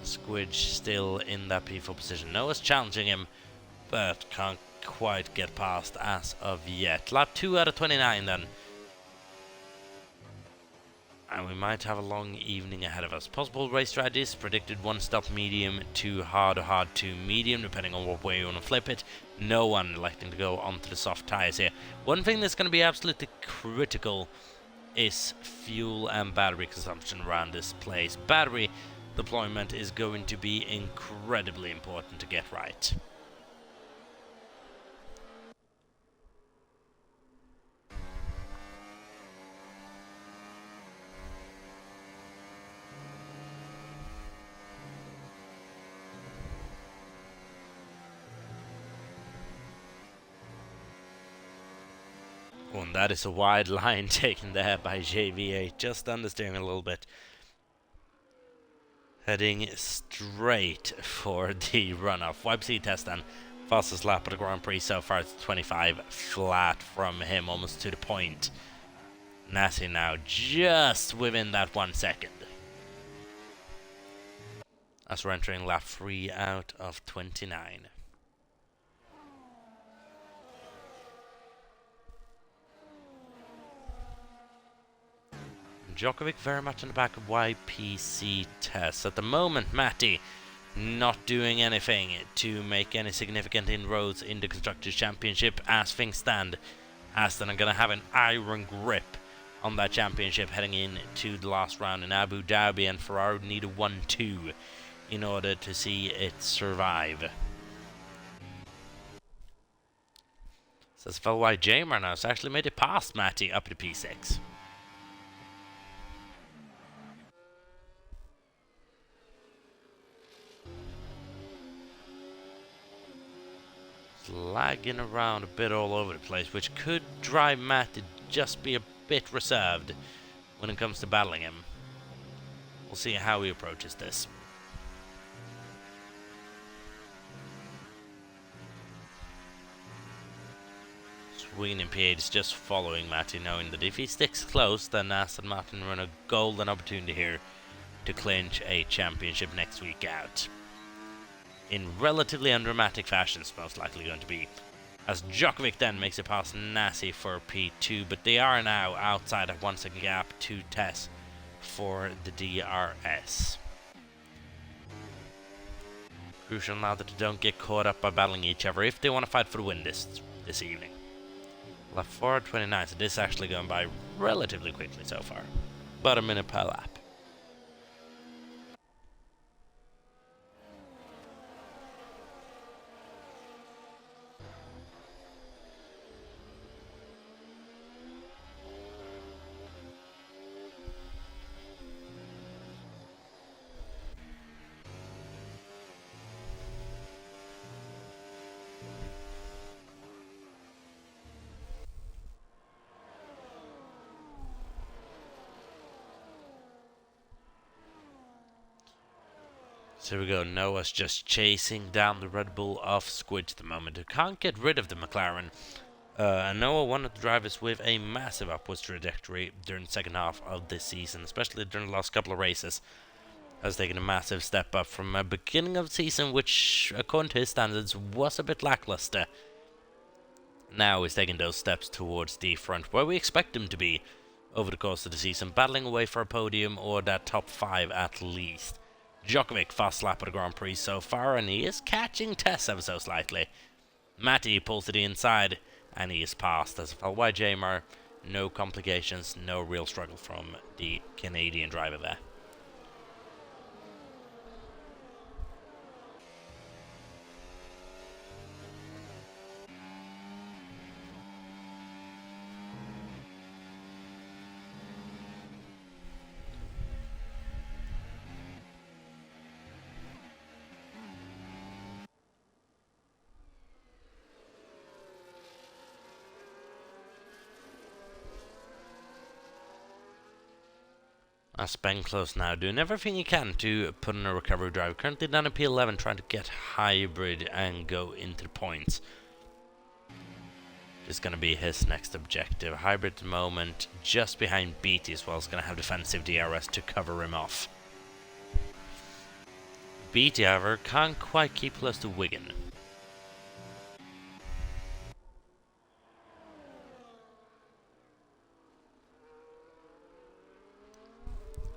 Squidge still in that P4 position. Noah's challenging him, but can't quite get past as of yet. Lap 2 out of 29 then. And we might have a long evening ahead of us. Possible race strategies: predicted 1-stop medium to hard or hard to medium, depending on what way you want to flip it. No one electing to go onto the soft tyres here. One thing that's going to be absolutely critical is fuel and battery consumption around this place. Battery deployment is going to be incredibly important to get right. Oh, and that is a wide line taken there by JVA, just understeering a little bit. Heading straight for the runoff. YPC test then. Fastest lap of the Grand Prix so far, it's 25 flat from him, almost to the point. Nasi now just within that 1 second. As we're entering lap 3 out of 29. Djokovic very much on the back of YPC tests. At the moment, Matty not doing anything to make any significant inroads in the Constructors' Championship as things stand. Aston are going to have an iron grip on that championship heading into the last round in Abu Dhabi, and Ferrari need a 1-2 in order to see it survive. Says FLY Jamer now, so actually made it past Matty up to P6. Lagging around a bit all over the place, which could drive Matt to just be a bit reserved when it comes to battling him. We'll see how he approaches this. Swinging in P8 is just following Matty, knowing that if he sticks close, then Aston Martin run a golden opportunity here to clinch a championship next week out. In relatively undramatic fashion, it's most likely going to be. As Djokovic then makes it past Nasi for P2, but they are now outside of 1 second gap to Tess for the DRS. Crucial now that they don't get caught up by battling each other if they want to fight for the win this evening. Lap 4 29, so this is actually going by relatively quickly so far. About a minute per lap. So here we go, Noah's just chasing down the Red Bull of Squidge at the moment, who can't get rid of the McLaren. And Noah, one of the drivers with a massive upwards trajectory during the second half of this season, especially during the last couple of races, has taken a massive step up from a beginning of the season, which, according to his standards, was a bit lackluster. Now he's taking those steps towards the front, where we expect him to be over the course of the season, battling away for a podium or that top 5 at least. Djokovic fast lap at the Grand Prix so far, and he is catching Tess ever so slightly. Matty pulls to the inside, and he is passed as well by Jamar. No complications, no real struggle from the Canadian driver there. As Ben close now, doing everything he can to put in a recovery drive. Currently down at P11, trying to get hybrid and go into the points. Is going to be his next objective. Hybrid at the moment, just behind Beatty as well. Is going to have defensive DRS to cover him off. Beatty, however, can't quite keep close to Wigan.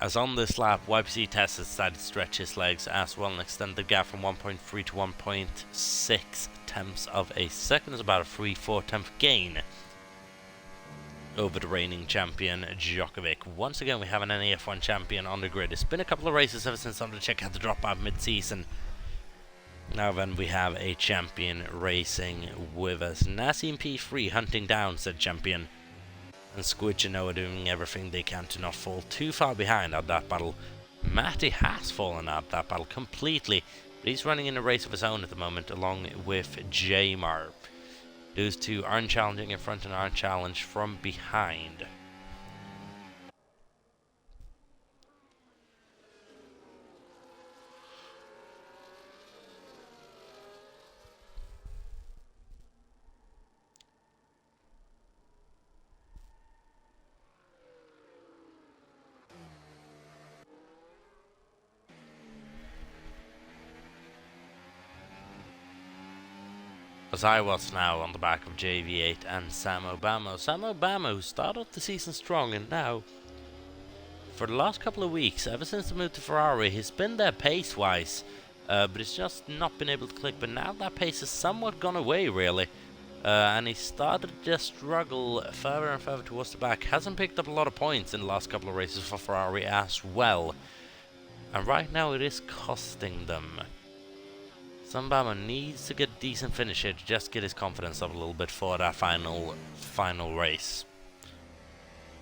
As on this lap, YPC Test has decided to stretch his legs as well and extend the gap from 1.3 to 1.6 tenths of a second. It's about a 3/4 tenth gain over the reigning champion Djokovic. Once again, we have an NEF1 champion on the grid. It's been a couple of races ever since Undercheck had to drop out mid-season. Now then, we have a champion racing with us. Nassim P3 hunting down said champion. And Squidge and Noah doing everything they can to not fall too far behind at that battle. Matty has fallen out that battle completely, but he's running in a race of his own at the moment along with Jamar. Those two aren't challenging in front and aren't challenged from behind. As I was now on the back of JV8 and Sam Obama. Sam Obama, who started the season strong, and now, for the last couple of weeks, ever since the move to Ferrari, he's been there pace-wise, but it's just not been able to click. But now that pace has somewhat gone away, really, and he started to just struggle further and further towards the back. Hasn't picked up a lot of points in the last couple of races for Ferrari as well, and right now it is costing them. Sambama needs to get a decent finish here to just get his confidence up a little bit for that final race.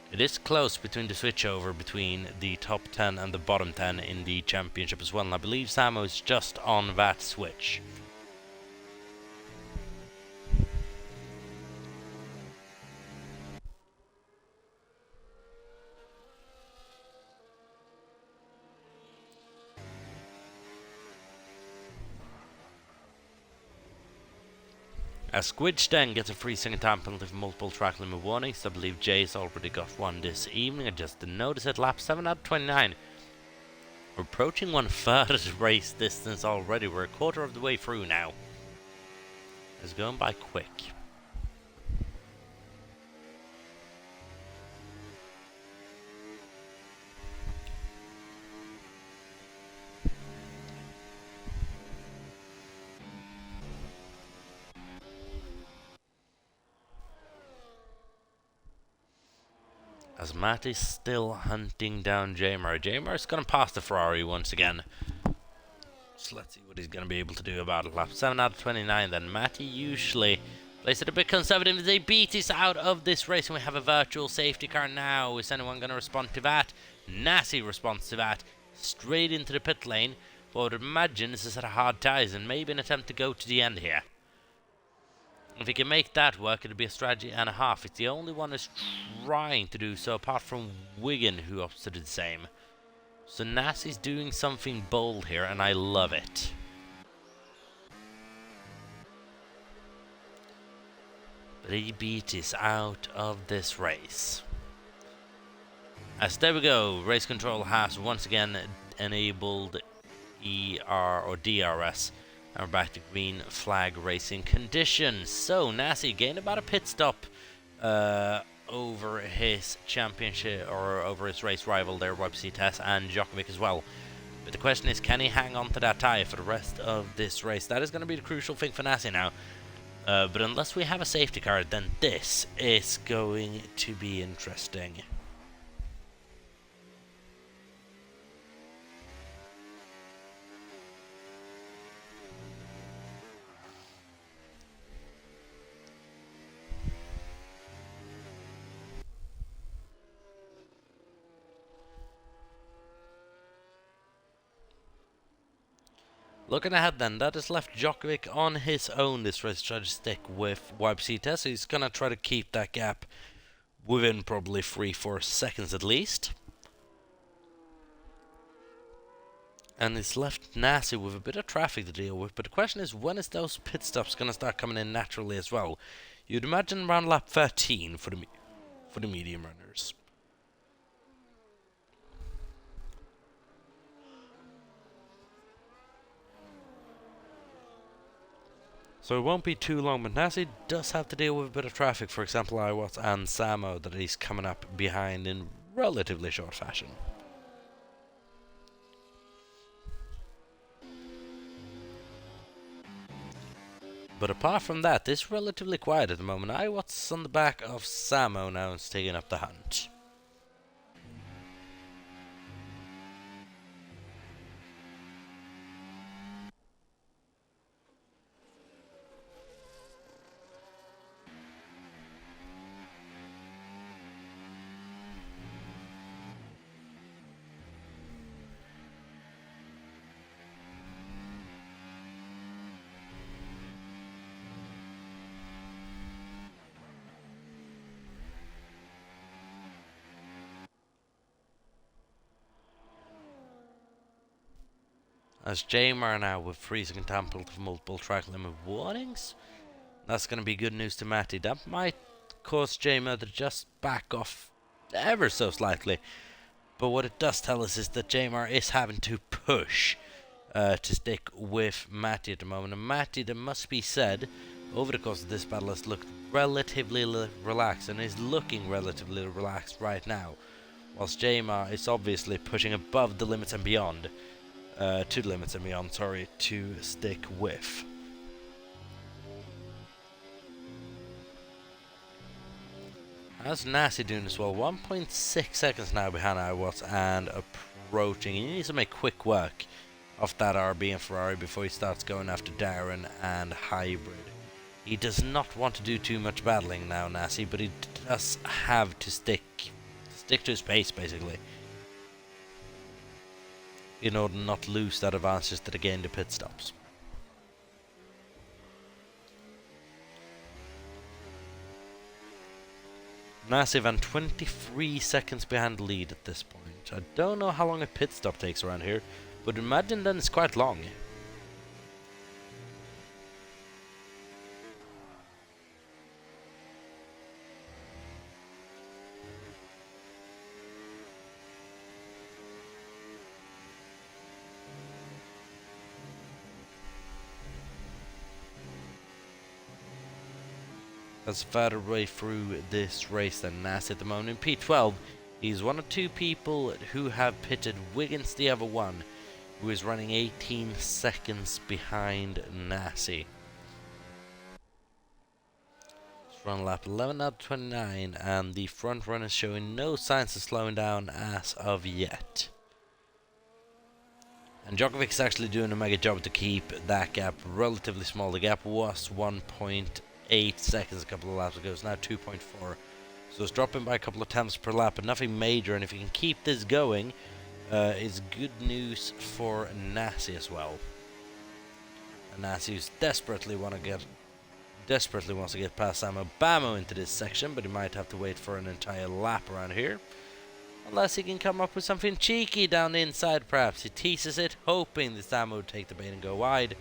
It is close between the switchover between the top 10 and the bottom 10 in the championship as well, and I believe Samo is just on that switch. As Squidge then gets a free second time penalty for multiple track limit warnings. I believe Jay's already got one this evening. I just didn't notice it. Lap 7 out of 29. We're approaching 1/3 race distance already. We're a quarter of the way through now. It's going by quick. As Matt is still hunting down Jamar. Jamar's going to pass the Ferrari once again. So let's see what he's going to be able to do about it. Lap 7 out of 29 then. Matty usually plays it a bit conservative. They beat us out of this race and we have a virtual safety car now. Is anyone going to respond to that? Nasty responds to that. Straight into the pit lane. But I would imagine this is at a hard ties and maybe an attempt to go to the end here. If he can make that work, it'll be a strategy and a half. It's the only one who's trying to do so, apart from Wigan, who opts to do the same. So Nassi's doing something bold here, and I love it. But he beat us out of this race. As there we go, race control has once again enabled ER or DRS. And we're back to green flag racing conditions. So Nassi gained about a pit stop over his championship or over his race rival there, YPC and Djokovic as well. But the question is, can he hang on to that tie for the rest of this race? That is going to be the crucial thing for Nassi now. But unless we have a safety car, then this is going to be interesting. Looking ahead then, that has left Djokovic on his own this race, try to stick with YPC. So he's going to try to keep that gap within probably 3-4 seconds at least. And it's left Nassi with a bit of traffic to deal with. But the question is, when is those pit stops going to start coming in naturally as well? You'd imagine around lap 13 for the medium runners. So it won't be too long, but Nassi does have to deal with a bit of traffic, for example Iwatts and Samo, that he's coming up behind in relatively short fashion. But apart from that, it's relatively quiet at the moment. Iwatts on the back of Samo now is taking up the hunt. As Jamar now with freezing temperatures of multiple track limit warnings. That's going to be good news to Matty. That might cause Jamar to just back off ever so slightly. But what it does tell us is that Jamar is having to push to stick with Matty at the moment. And Matty, that must be said, over the course of this battle has looked relatively relaxed and is looking relatively relaxed right now. Whilst Jamar is obviously pushing above the limits and beyond. To the limits and beyond, sorry, to stick with. How's Nassi doing as well? 1.6 seconds now behind Iwatts and approaching. He needs to make quick work of that RB and Ferrari before he starts going after Darren and Hybrid. He does not want to do too much battling now, Nassi, but he does have to stick to his pace basically, in order not to lose that advantage that again the pit stops. Massive and 23 seconds behind the lead at this point. I don't know how long a pit stop takes around here, but imagine then it's quite long. As further way through this race than Nassi at the moment. In P12, he's one of two people who have pitted. Wiggins the other one, who is running 18 seconds behind Nassi. Run lap 11 out of 29, and the front run is showing no signs of slowing down as of yet. And Djokovic is actually doing a mega job to keep that gap relatively small. The gap was 1.8 seconds a couple of laps ago. It's now 2.4. So it's dropping by a couple of tenths per lap, but nothing major. And if you can keep this going, it's good news for Nasi as well. And Nasi desperately wants to get past Sam Obama into this section, but he might have to wait for an entire lap around here. Unless he can come up with something cheeky down the inside, perhaps. He teases it, hoping that Sam would take the bait and go wide.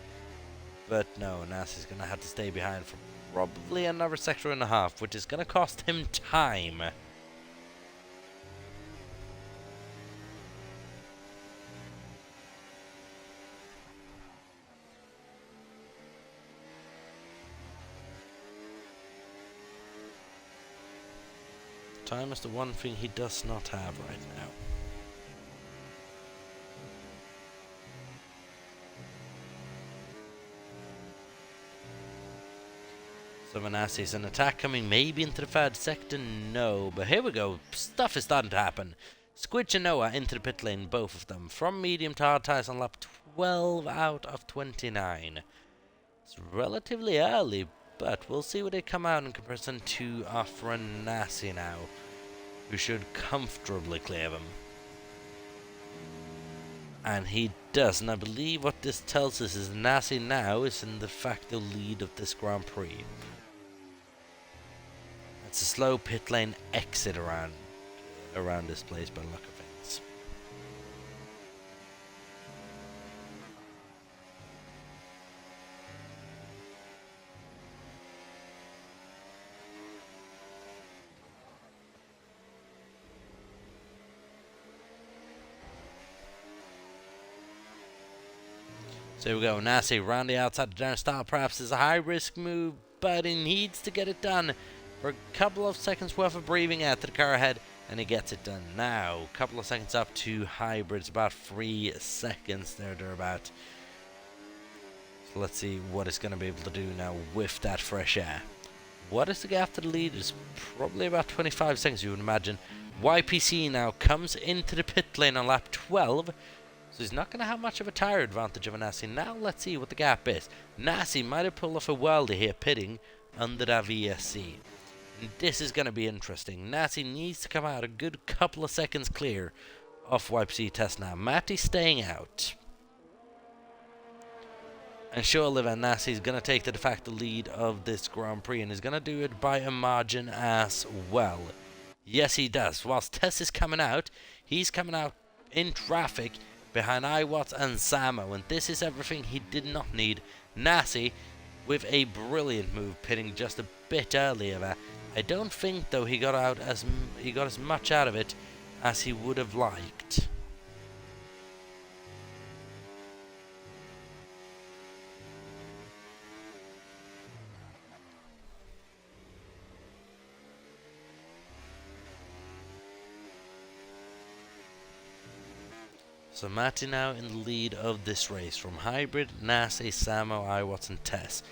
But no, Nasi's going to have to stay behind for probably another sector and a half, which is going to cost him time. Time is the one thing he does not have right now. So Manassi, an attack coming maybe into the third sector? No, but here we go. Stuff is starting to happen. Squidge and Noah into the pit lane, both of them. From medium to hard tires on lap 12 out of 29. It's relatively early, but we'll see where they come out in comparison to our friend Nassi now, who should comfortably clear them. And he does, and I believe what this tells us is Nassi now is in the de facto lead of this Grand Prix. It's a slow pit lane exit around this place by the look of things. So here we go, Nassi round the outside of down start. Perhaps is a high risk move, but he needs to get it done for a couple of seconds worth of breathing out to the car ahead, and he gets it done now. A couple of seconds up to hybrids, about 3 seconds there, thereabout. So let's see what it's going to be able to do now with that fresh air. What is the gap to the lead? It's probably about 25 seconds, you would imagine. YPC now comes into the pit lane on lap 12. So he's not going to have much of a tire advantage of Nassi. Now let's see what the gap is. Nassi might have pulled off a worldie here pitting under that VSC. And this is going to be interesting. Nassi needs to come out a good couple of seconds clear of YPC test now. Matty's staying out. And surely then Nassi is going to take the de facto lead of this Grand Prix, and is going to do it by a margin as well. Yes, he does. Whilst Tess is coming out, he's coming out in traffic behind Iwatts and Samo, and this is everything he did not need. Nassi with a brilliant move, pitting just a bit earlier there. I don't think though he got as much out of it as he would have liked. So Matty now in the lead of this race from Hybrid, Nassi, Samo, Iwatts and Tess.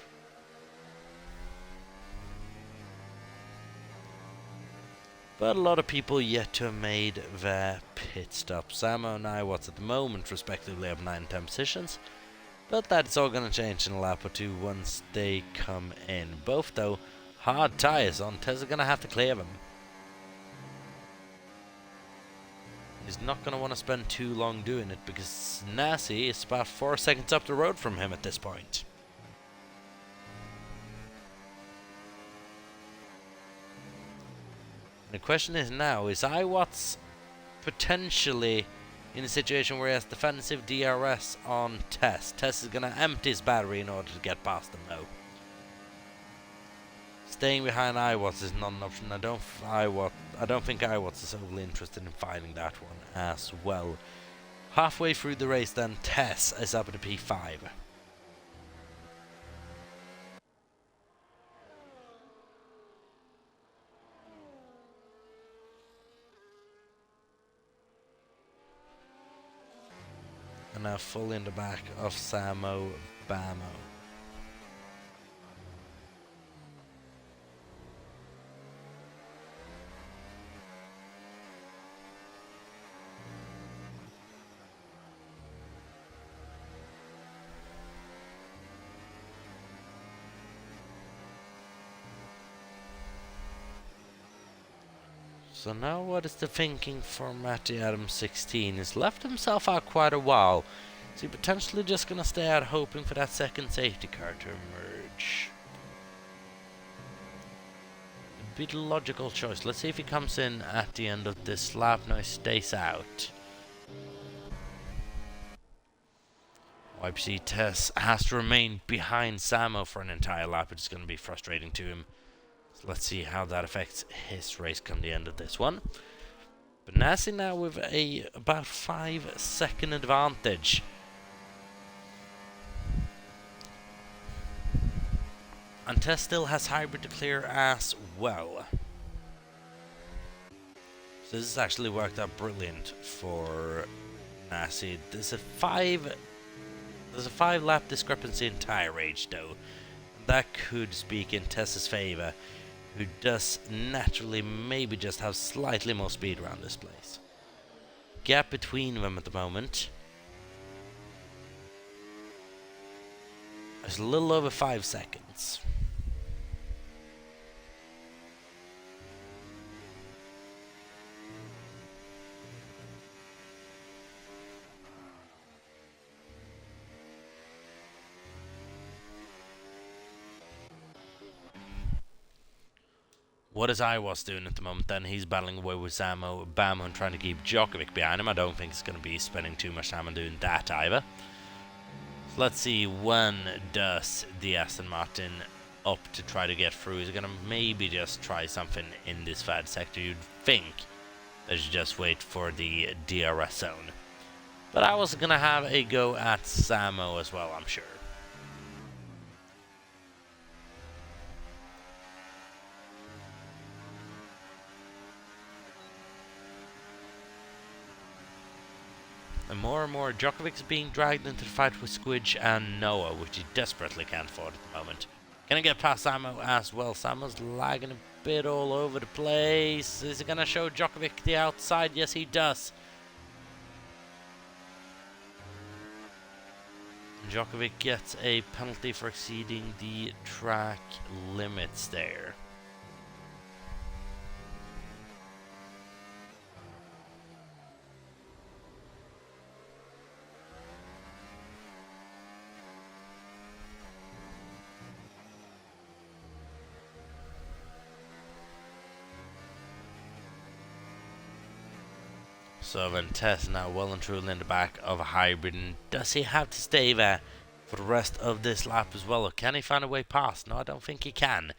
But a lot of people yet to have made their pit stop. Samo and Iwatts at the moment respectively have 9 and 10 positions. But that's all going to change in a lap or two once they come in. Both though, hard tyres on. Tess are going to have to clear them. He's not going to want to spend too long doing it because Nassi is about 4 seconds up the road from him at this point. The question is now, is Iwatts potentially in a situation where he has defensive DRS on Tess? Tess is going to empty his battery in order to get past him now. Staying behind Iwatts is not an option. I don't think Iwatts is overly interested in fighting that one as well. Halfway through the race then, Tess is up at the P5. And now fully in the back of Samo Bamo. So now what is the thinking for Matty R17? He's left himself out quite a while. Is he potentially just gonna stay out hoping for that second safety car to emerge? It'd be the logical choice. Let's see if he comes in at the end of this lap. No, he stays out. YPC Tess has to remain behind Samo for an entire lap, which is going to be frustrating to him. So let's see how that affects his race come the end of this one. But Nasi now with a about 5-second advantage. And Tess still has hybrid to clear as well. So this has actually worked out brilliant for Nasi. There's a 5-lap discrepancy in tire age though. That could speak in Tess's favour, who does naturally maybe just have slightly more speed around this place. Gap between them at the moment is a little over 5 seconds. What is Iwas doing at the moment then? He's battling away with Samo, Bam, and trying to keep Djokovic behind him. I don't think he's going to be spending too much time on doing that either. So let's see, when does the Aston Martin up to try to get through? He's going to maybe just try something in this third sector. You'd think they should just wait for the DRS zone. But I was going to have a go at Samo as well, I'm sure. And more Djokovic's being dragged into the fight with Squidge and Noah, which he desperately can't afford at the moment. Gonna get past Samo as well. Samo's lagging a bit all over the place. Is he gonna show Djokovic the outside? Yes, he does. Djokovic gets a penalty for exceeding the track limits there. So then Tess now well and truly in the back of a hybrid, and does he have to stay there for the rest of this lap as well, or can he find a way past? No, I don't think he can.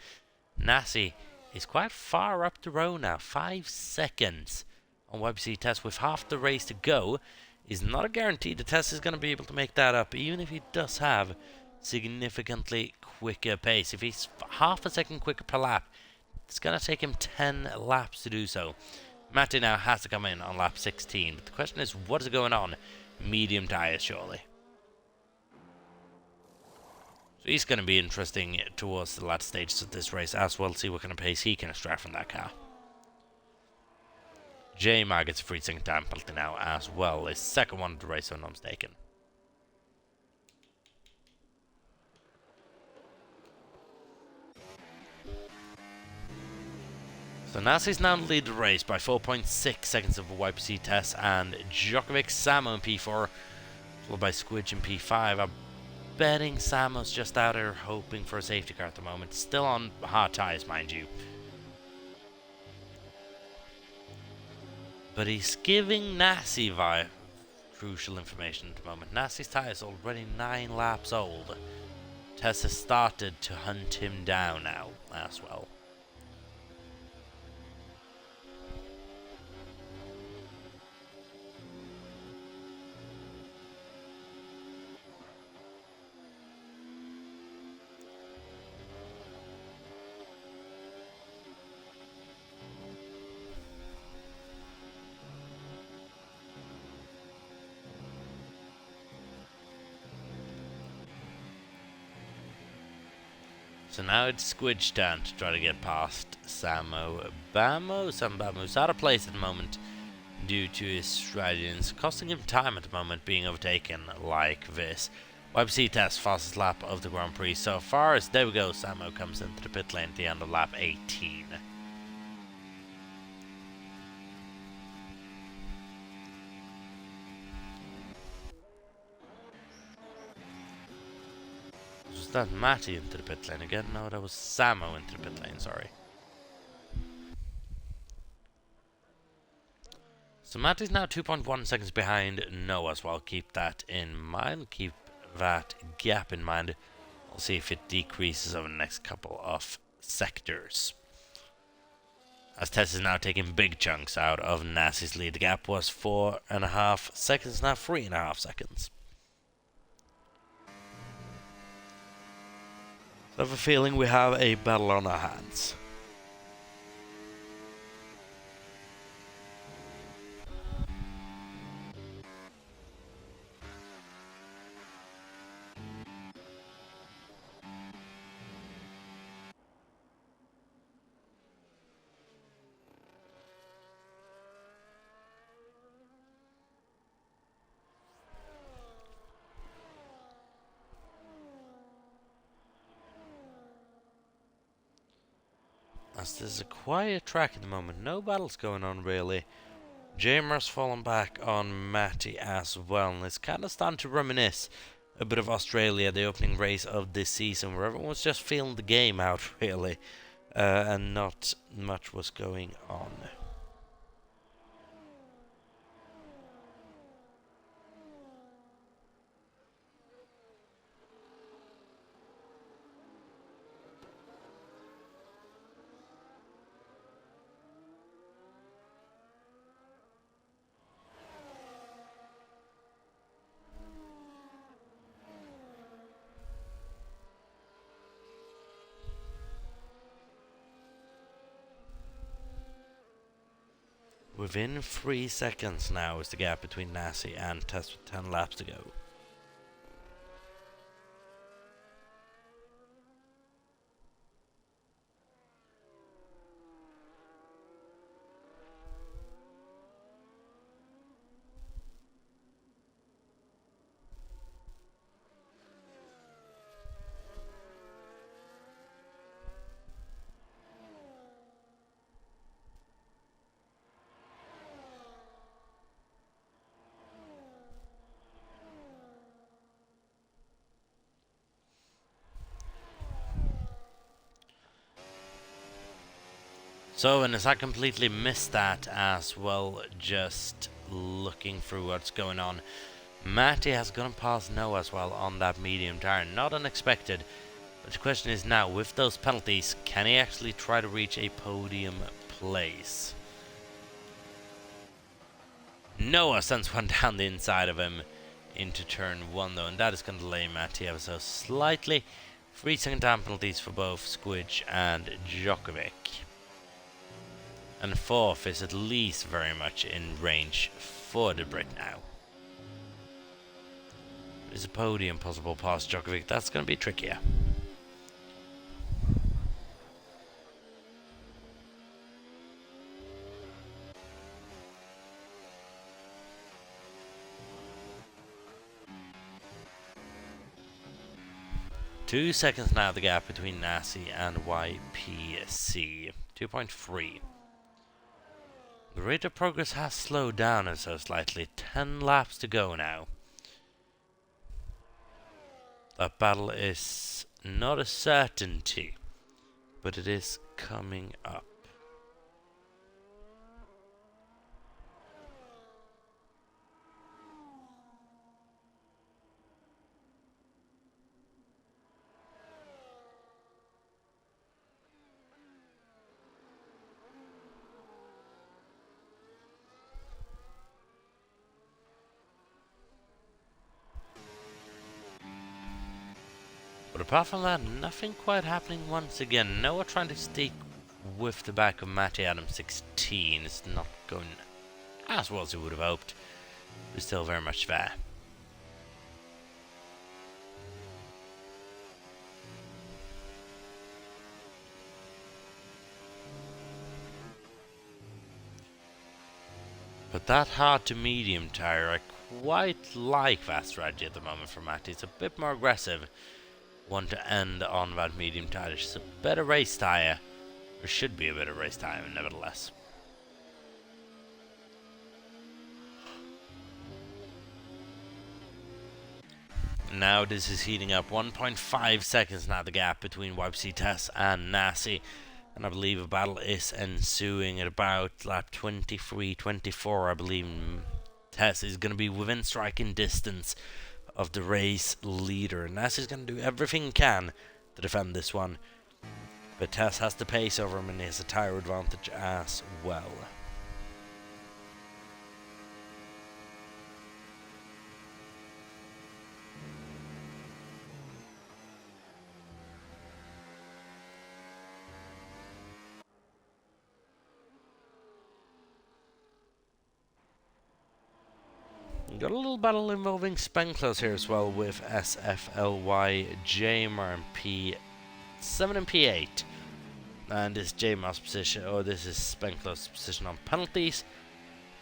Nasi is quite far up the road now, 5 seconds on YPC Tess with half the race to go. Is not a guarantee that Tess is going to be able to make that up, even if he does have significantly quicker pace. If he's half a second quicker per lap, it's going to take him 10 laps to do so. Matty now has to come in on lap 16, but the question is, what is going on? Medium tyres, surely. So he's going to be interesting towards the latter stages of this race as well, see what kind of pace he can extract from that car. J-Mag gets a 3-second time penalty now as well, his second one of the race, if I'm not mistaken. So Nasi's now lead the race by 4.6 seconds of a YPC Tess, and Djokovic, Samo in P4, followed by Squidge in P5. I'm betting Samo's just out there hoping for a safety car at the moment. Still on hard tyres, mind you. But he's giving Nasi via crucial information at the moment. Nasi's tyres already 9 laps old. Tess has started to hunt him down now as well. So now it's Squid's turn to try to get past Samo Bamo. Samo Bamo's out of place at the moment due to his strategies, costing him time at the moment being overtaken like this. YPC Tess, fastest lap of the Grand Prix so far. As there we go, Samo comes into the pit lane at the end of lap 18. Was that Matty into the pit lane again? No, that was Samo into the pit lane, sorry. So Matty's now 2.1 seconds behind Noah as well. Keep that in mind. Keep that gap in mind. We'll see if it decreases over the next couple of sectors. As Tess is now taking big chunks out of Nassi's lead. The gap was 4.5 seconds, now 3.5 seconds. So I have a feeling we have a battle on our hands. As this is a quiet track at the moment, no battles going on really. Jamer's fallen back on Matty as well, and it's kind of starting to reminisce a bit of Australia, the opening race of this season, where everyone was just feeling the game out really, and not much was going on. Within 3 seconds now is the gap between Nassi and Tess with 10 laps to go. So, and as I completely missed that as well, just looking through what's going on, Matty has gone past Noah as well on that medium tire. Not unexpected, but the question is now, with those penalties, can he actually try to reach a podium place? Noah sends one down the inside of him into turn 1 though, and that is going to delay Matty ever so slightly. 3-second time penalties for both Squidge and Djokovic. And 4th is at least very much in range for the Brit now. Is a podium possible past Djokovic? That's going to be trickier. Two seconds now the gap between Nassi and YPC. 2.3. The rate of progress has slowed down and so slightly. 10 laps to go now. That battle is not a certainty, but it is coming up. But apart from that, nothing quite happening once again. Noah trying to stick with the back of Matty R17 is not going as well as he would have hoped. But still very much there. But that hard to medium tire, I quite like that strategy at the moment for Matty. It's a bit more aggressive. One to end on that medium tire. It's a better race tire. Or should be a better race tire, nevertheless. Now this is heating up. 1.5 seconds now the gap between YPC Tess and Nasi. And I believe a battle is ensuing at about lap 23, 24. I believe Tess is going to be within striking distance of the race leader. Nasi is going to do everything he can to defend this one. But Tess has the pace over him and he has a tyre advantage as well. Got a little battle involving Spenklos here as well with SFLY, Jamar and P7 and P8. And this Jamar's position, this is Spenklos' position on penalties.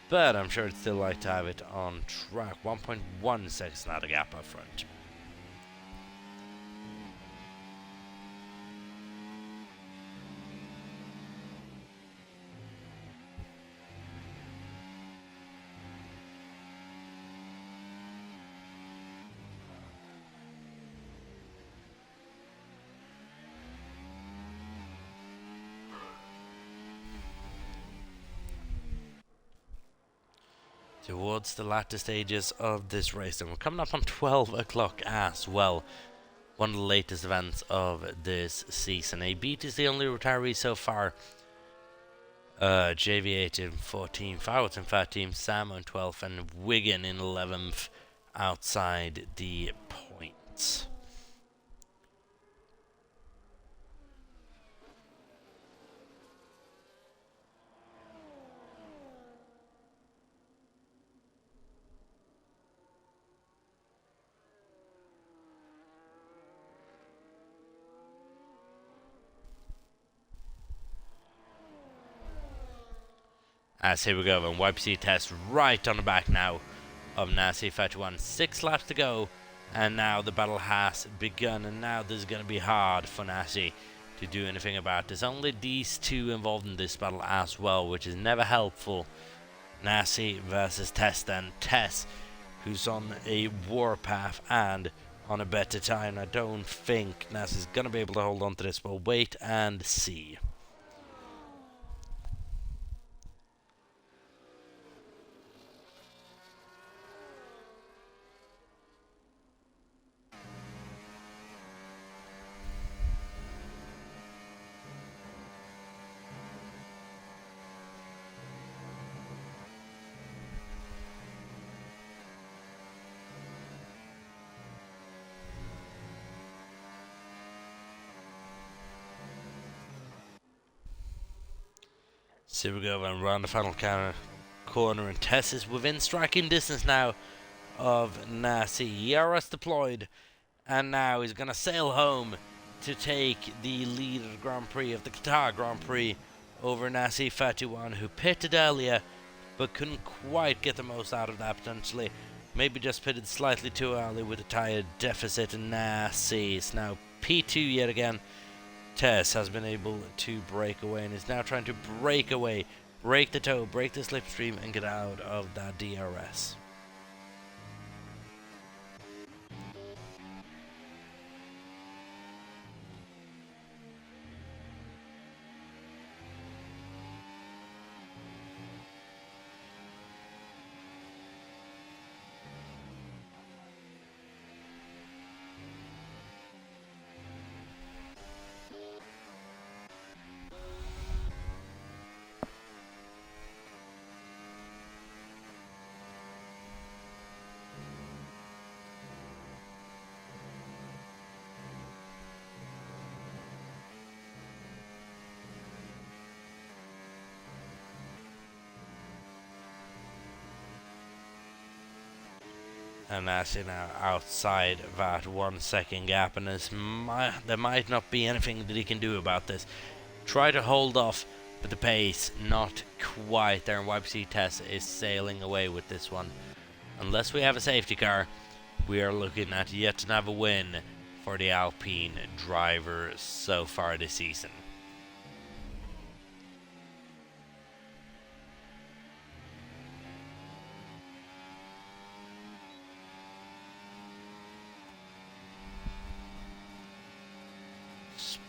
But I'm sure it'd still like to have it on track. 1.1 seconds now the gap up front. Towards the latter stages of this race, and we're coming up on 12 o'clock as well. One of the latest events of this season. A beat is the only retiree so far. JV8 in 14th, Fowles in 13th, Sam in 12th, and Wigan in 11th outside the points. As here we go, and YPC Test right on the back now of Nasi 31. 6 laps to go, and now the battle has begun, and now this is going to be hard for Nasi to do anything about this. Only these two involved in this battle as well, which is never helpful. Nasi versus Tess, and Tess, who's on a warpath and on a better time. I don't think Nasi's going to be able to hold on to this, but wait and see. So we go and round the final corner, and Tess is within striking distance now of Nasi. ERS deployed, and now he's going to sail home to take the lead of the Grand Prix of the Qatar Grand Prix over Nasi 31, who pitted earlier but couldn't quite get the most out of that potentially. Maybe just pitted slightly too early with a tyre deficit, and Nasi is now P2 yet again. Tess has been able to break away and is now trying to break away, break the toe, break the slipstream, and get out of that DRS. And that's now outside that 1 second gap, and there might not be anything that he can do about this. Try to hold off, but the pace not quite there, and YPC Tess is sailing away with this one. Unless we have a safety car, we are looking at yet another win for the Alpine driver so far this season.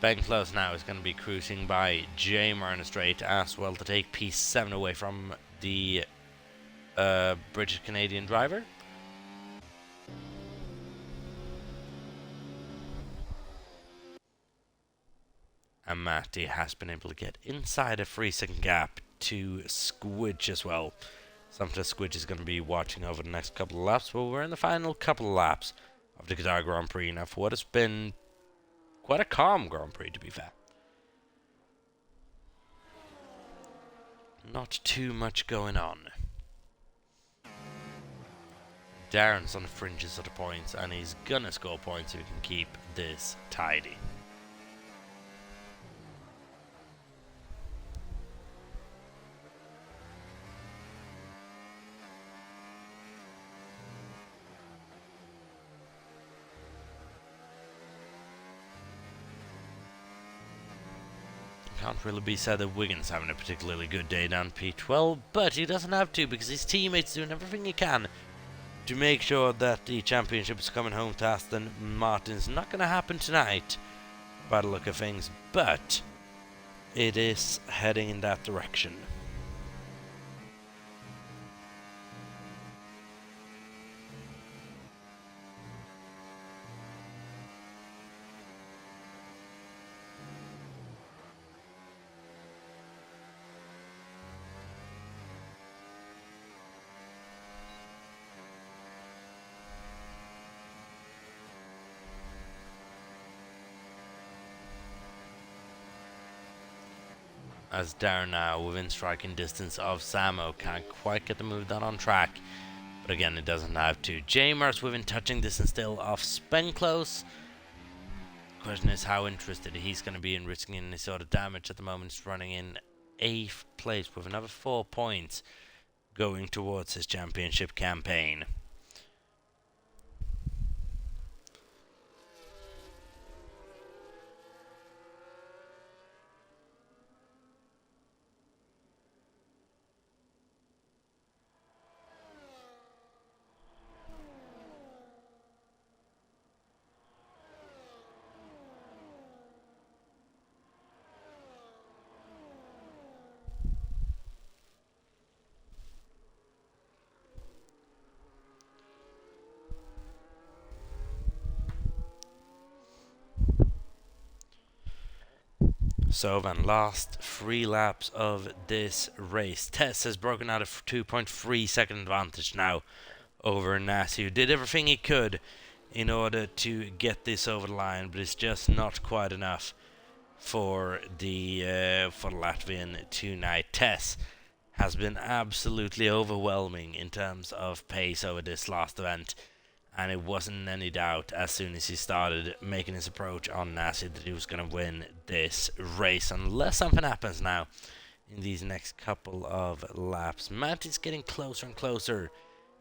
Ben Close now is going to be cruising by Jamer in a straight as well to take P7 away from the British Canadian driver. And Matty has been able to get inside a 3-second gap to Squidge as well. Something Squidge is going to be watching over the next couple of laps, but we're in the final couple of laps of the Qatar Grand Prix now for what has been quite a calm Grand Prix, to be fair. Not too much going on. Darren's on the fringes of the points, and he's gonna score points so he can keep this tidy. Can't really be said that Wiggins having a particularly good day down P12, but he doesn't have to because his teammates doing everything he can to make sure that the championship is coming home to Aston Martin's not going to happen tonight by the look of things, but it is heading in that direction. As Darren now within striking distance of Samo, can't quite get the move done on track, but again it doesn't have to. Jamer's within touching distance still of Spenclose. Question is how interested he's going to be in risking any sort of damage at the moment. He's running in 8th place with another 4 points going towards his championship campaign. So then, last 3 laps of this race. Tess has broken out a 2.3 second advantage now over Nassi, who did everything he could in order to get this over the line, but it's just not quite enough for the Latvian tonight. Tess has been absolutely overwhelming in terms of pace over this last event, and it wasn't any doubt as soon as he started making his approach on Nassi that he was going to win this race, unless something happens now in these next couple of laps. Matty's getting closer and closer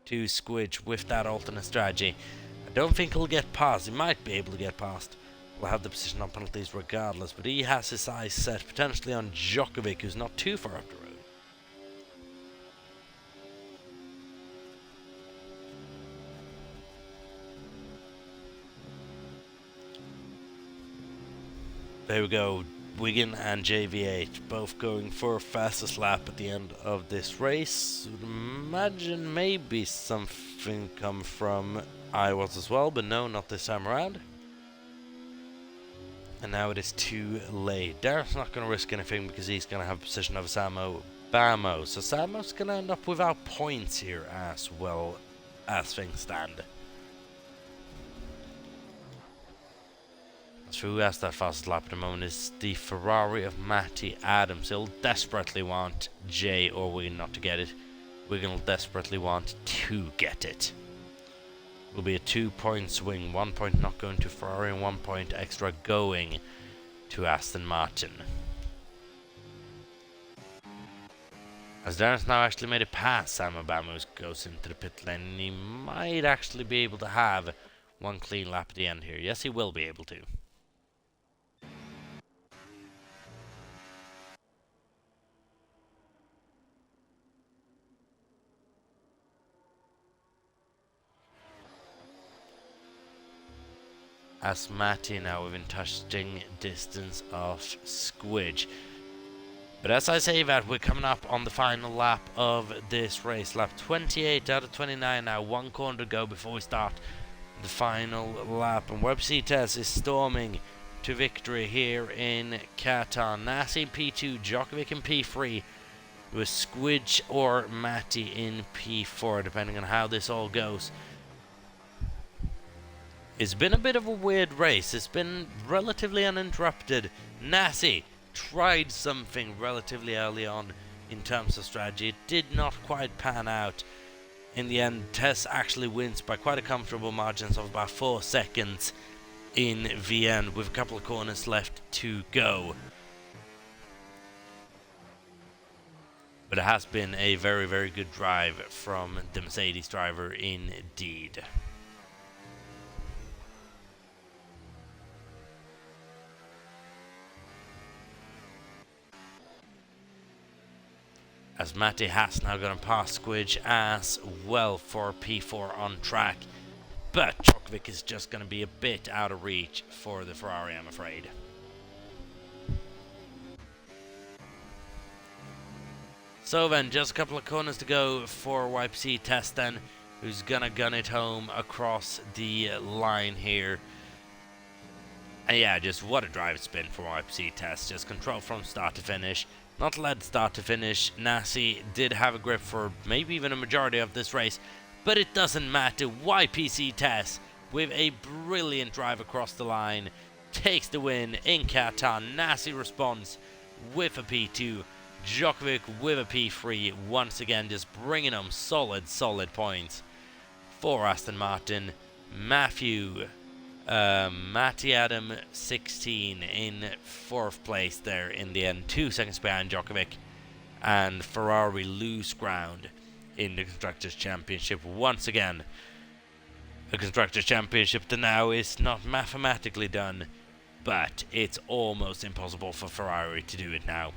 to Squidge with that alternate strategy. I don't think he'll get past. He might be able to get past. We'll have the position on penalties regardless, but he has his eyes set potentially on Djokovic, who's not too far up the road. There we go, Wigan and JV8 both going for fastest lap at the end of this race. Would imagine maybe something come from Iwas as well, but no, not this time around. And now it is too late. Darren's not going to risk anything because he's going to have position over Samo Bamo. So Samo's going to end up without points here as well as things stand. So who has that fastest lap at the moment is the Ferrari of Matty Adams. He'll desperately want Jay or Wigan not to get it. Wigan will desperately want to get it. Will be a 2-point swing, 1 point not going to Ferrari and 1 point extra going to Aston Martin. As Darren's now actually made it past Sam Obama, who goes into the pit lane, and he might actually be able to have one clean lap at the end here. Yes, he will be able to. as Matty now within touching distance of Squidge. But as I say that, we're coming up on the final lap of this race. Lap 28 out of 29 now. 1 corner to go before we start the final lap. And Webster is storming to victory here in Qatar. Nasi in P2, Djokovic in P3, with Squidge or Matty in P4, depending on how this all goes. It's been a bit of a weird race. It's been relatively uninterrupted. Nasi tried something relatively early on in terms of strategy. It did not quite pan out. In the end, Tess actually wins by quite a comfortable margin of about 4 seconds in the end, with a couple of corners left to go. But it has been a very, very good drive from the Mercedes driver indeed. As Matty has now gone past Squidge as well for P4 on track. But Djokovic is just going to be a bit out of reach for the Ferrari, I'm afraid. So then, just a couple of corners to go for YPC Test then, who's going to gun it home across the line here. And yeah, just what a drive it's been for YPC Test. Just control from start to finish. Not led start to finish. Nasi did have a grip for maybe even a majority of this race, but it doesn't matter. YPC Tess, with a brilliant drive across the line, takes the win in Qatar. Nasi responds with a P2. Djokovic with a P3. Once again, just bringing home solid points for Aston Martin. Matty Adam 16 in 4th place there in the end, 2 seconds behind Djokovic, and Ferrari lose ground in the Constructors' Championship once again. The Constructors' Championship to now is not mathematically done, but it's almost impossible for Ferrari to do it now.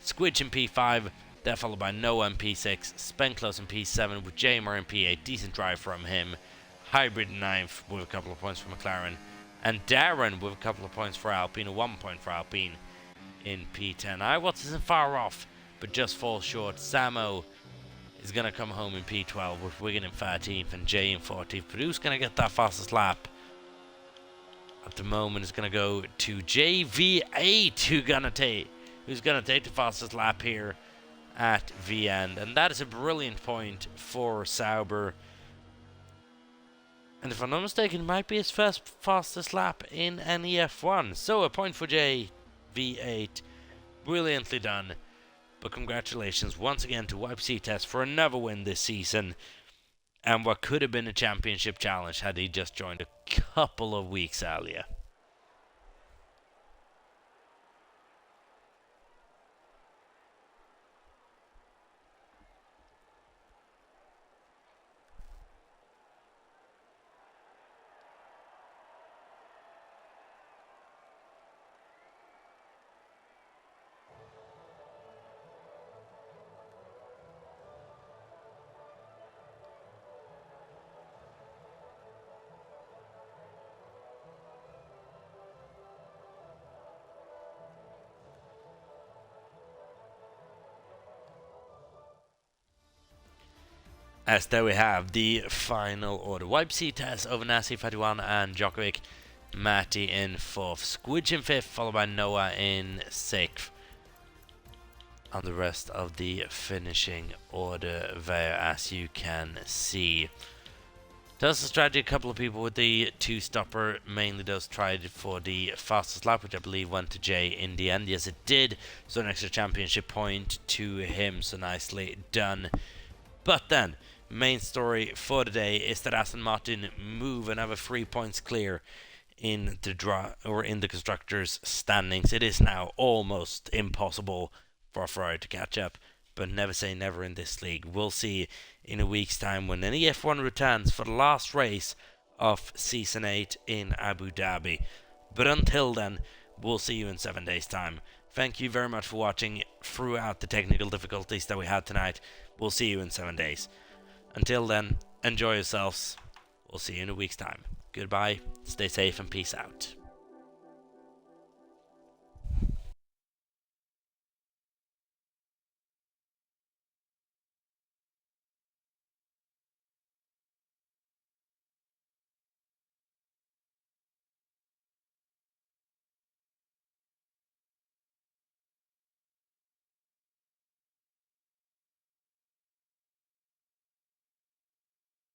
Squidge in P5, they're followed by Noah in P6, Spenclose in P7 with Jamer in P8, decent drive from him. Hybrid 9th with a couple of points for McLaren, and Darren with a couple of points for Alpine, a 1 point for Alpine in P10. Iwatts isn't far off, but just falls short. Samo is going to come home in P12 with Wigan in 13th and Jay in 14th. But who's going to get that fastest lap? At the moment, it's going to go to JV8, who's going to take the fastest lap here at the end. And that is a brilliant point for Sauber. And if I'm not mistaken, it might be his first fastest lap in NEF1. So a point for JV8. Brilliantly done. But congratulations once again to YPC Test for another win this season. And what could have been a championship challenge had he just joined a couple of weeks earlier. As there we have the final order. YPC Test over Nasi, Fatiwan and Djokovic. Matty in 4th. Squidge in 5th, followed by Noah in 6th. And the rest of the finishing order there, as you can see. Does the strategy, a couple of people with the 2-stopper, mainly those tried for the fastest lap, which I believe went to Jay in the end. Yes, it did. So an extra championship point to him, so nicely done. But then, main story for today is that Aston Martin move another 3 points clear in the constructors' standings. It is now almost impossible for Ferrari to catch up, but never say never in this league. We'll see in a week's time when the NEF1 returns for the last race of Season 8 in Abu Dhabi. But until then, we'll see you in 7 days' time. Thank you very much for watching throughout the technical difficulties that we had tonight. We'll see you in 7 days. Until then, enjoy yourselves. We'll see you in a week's time. Goodbye. Goodbye, stay safe, and peace out.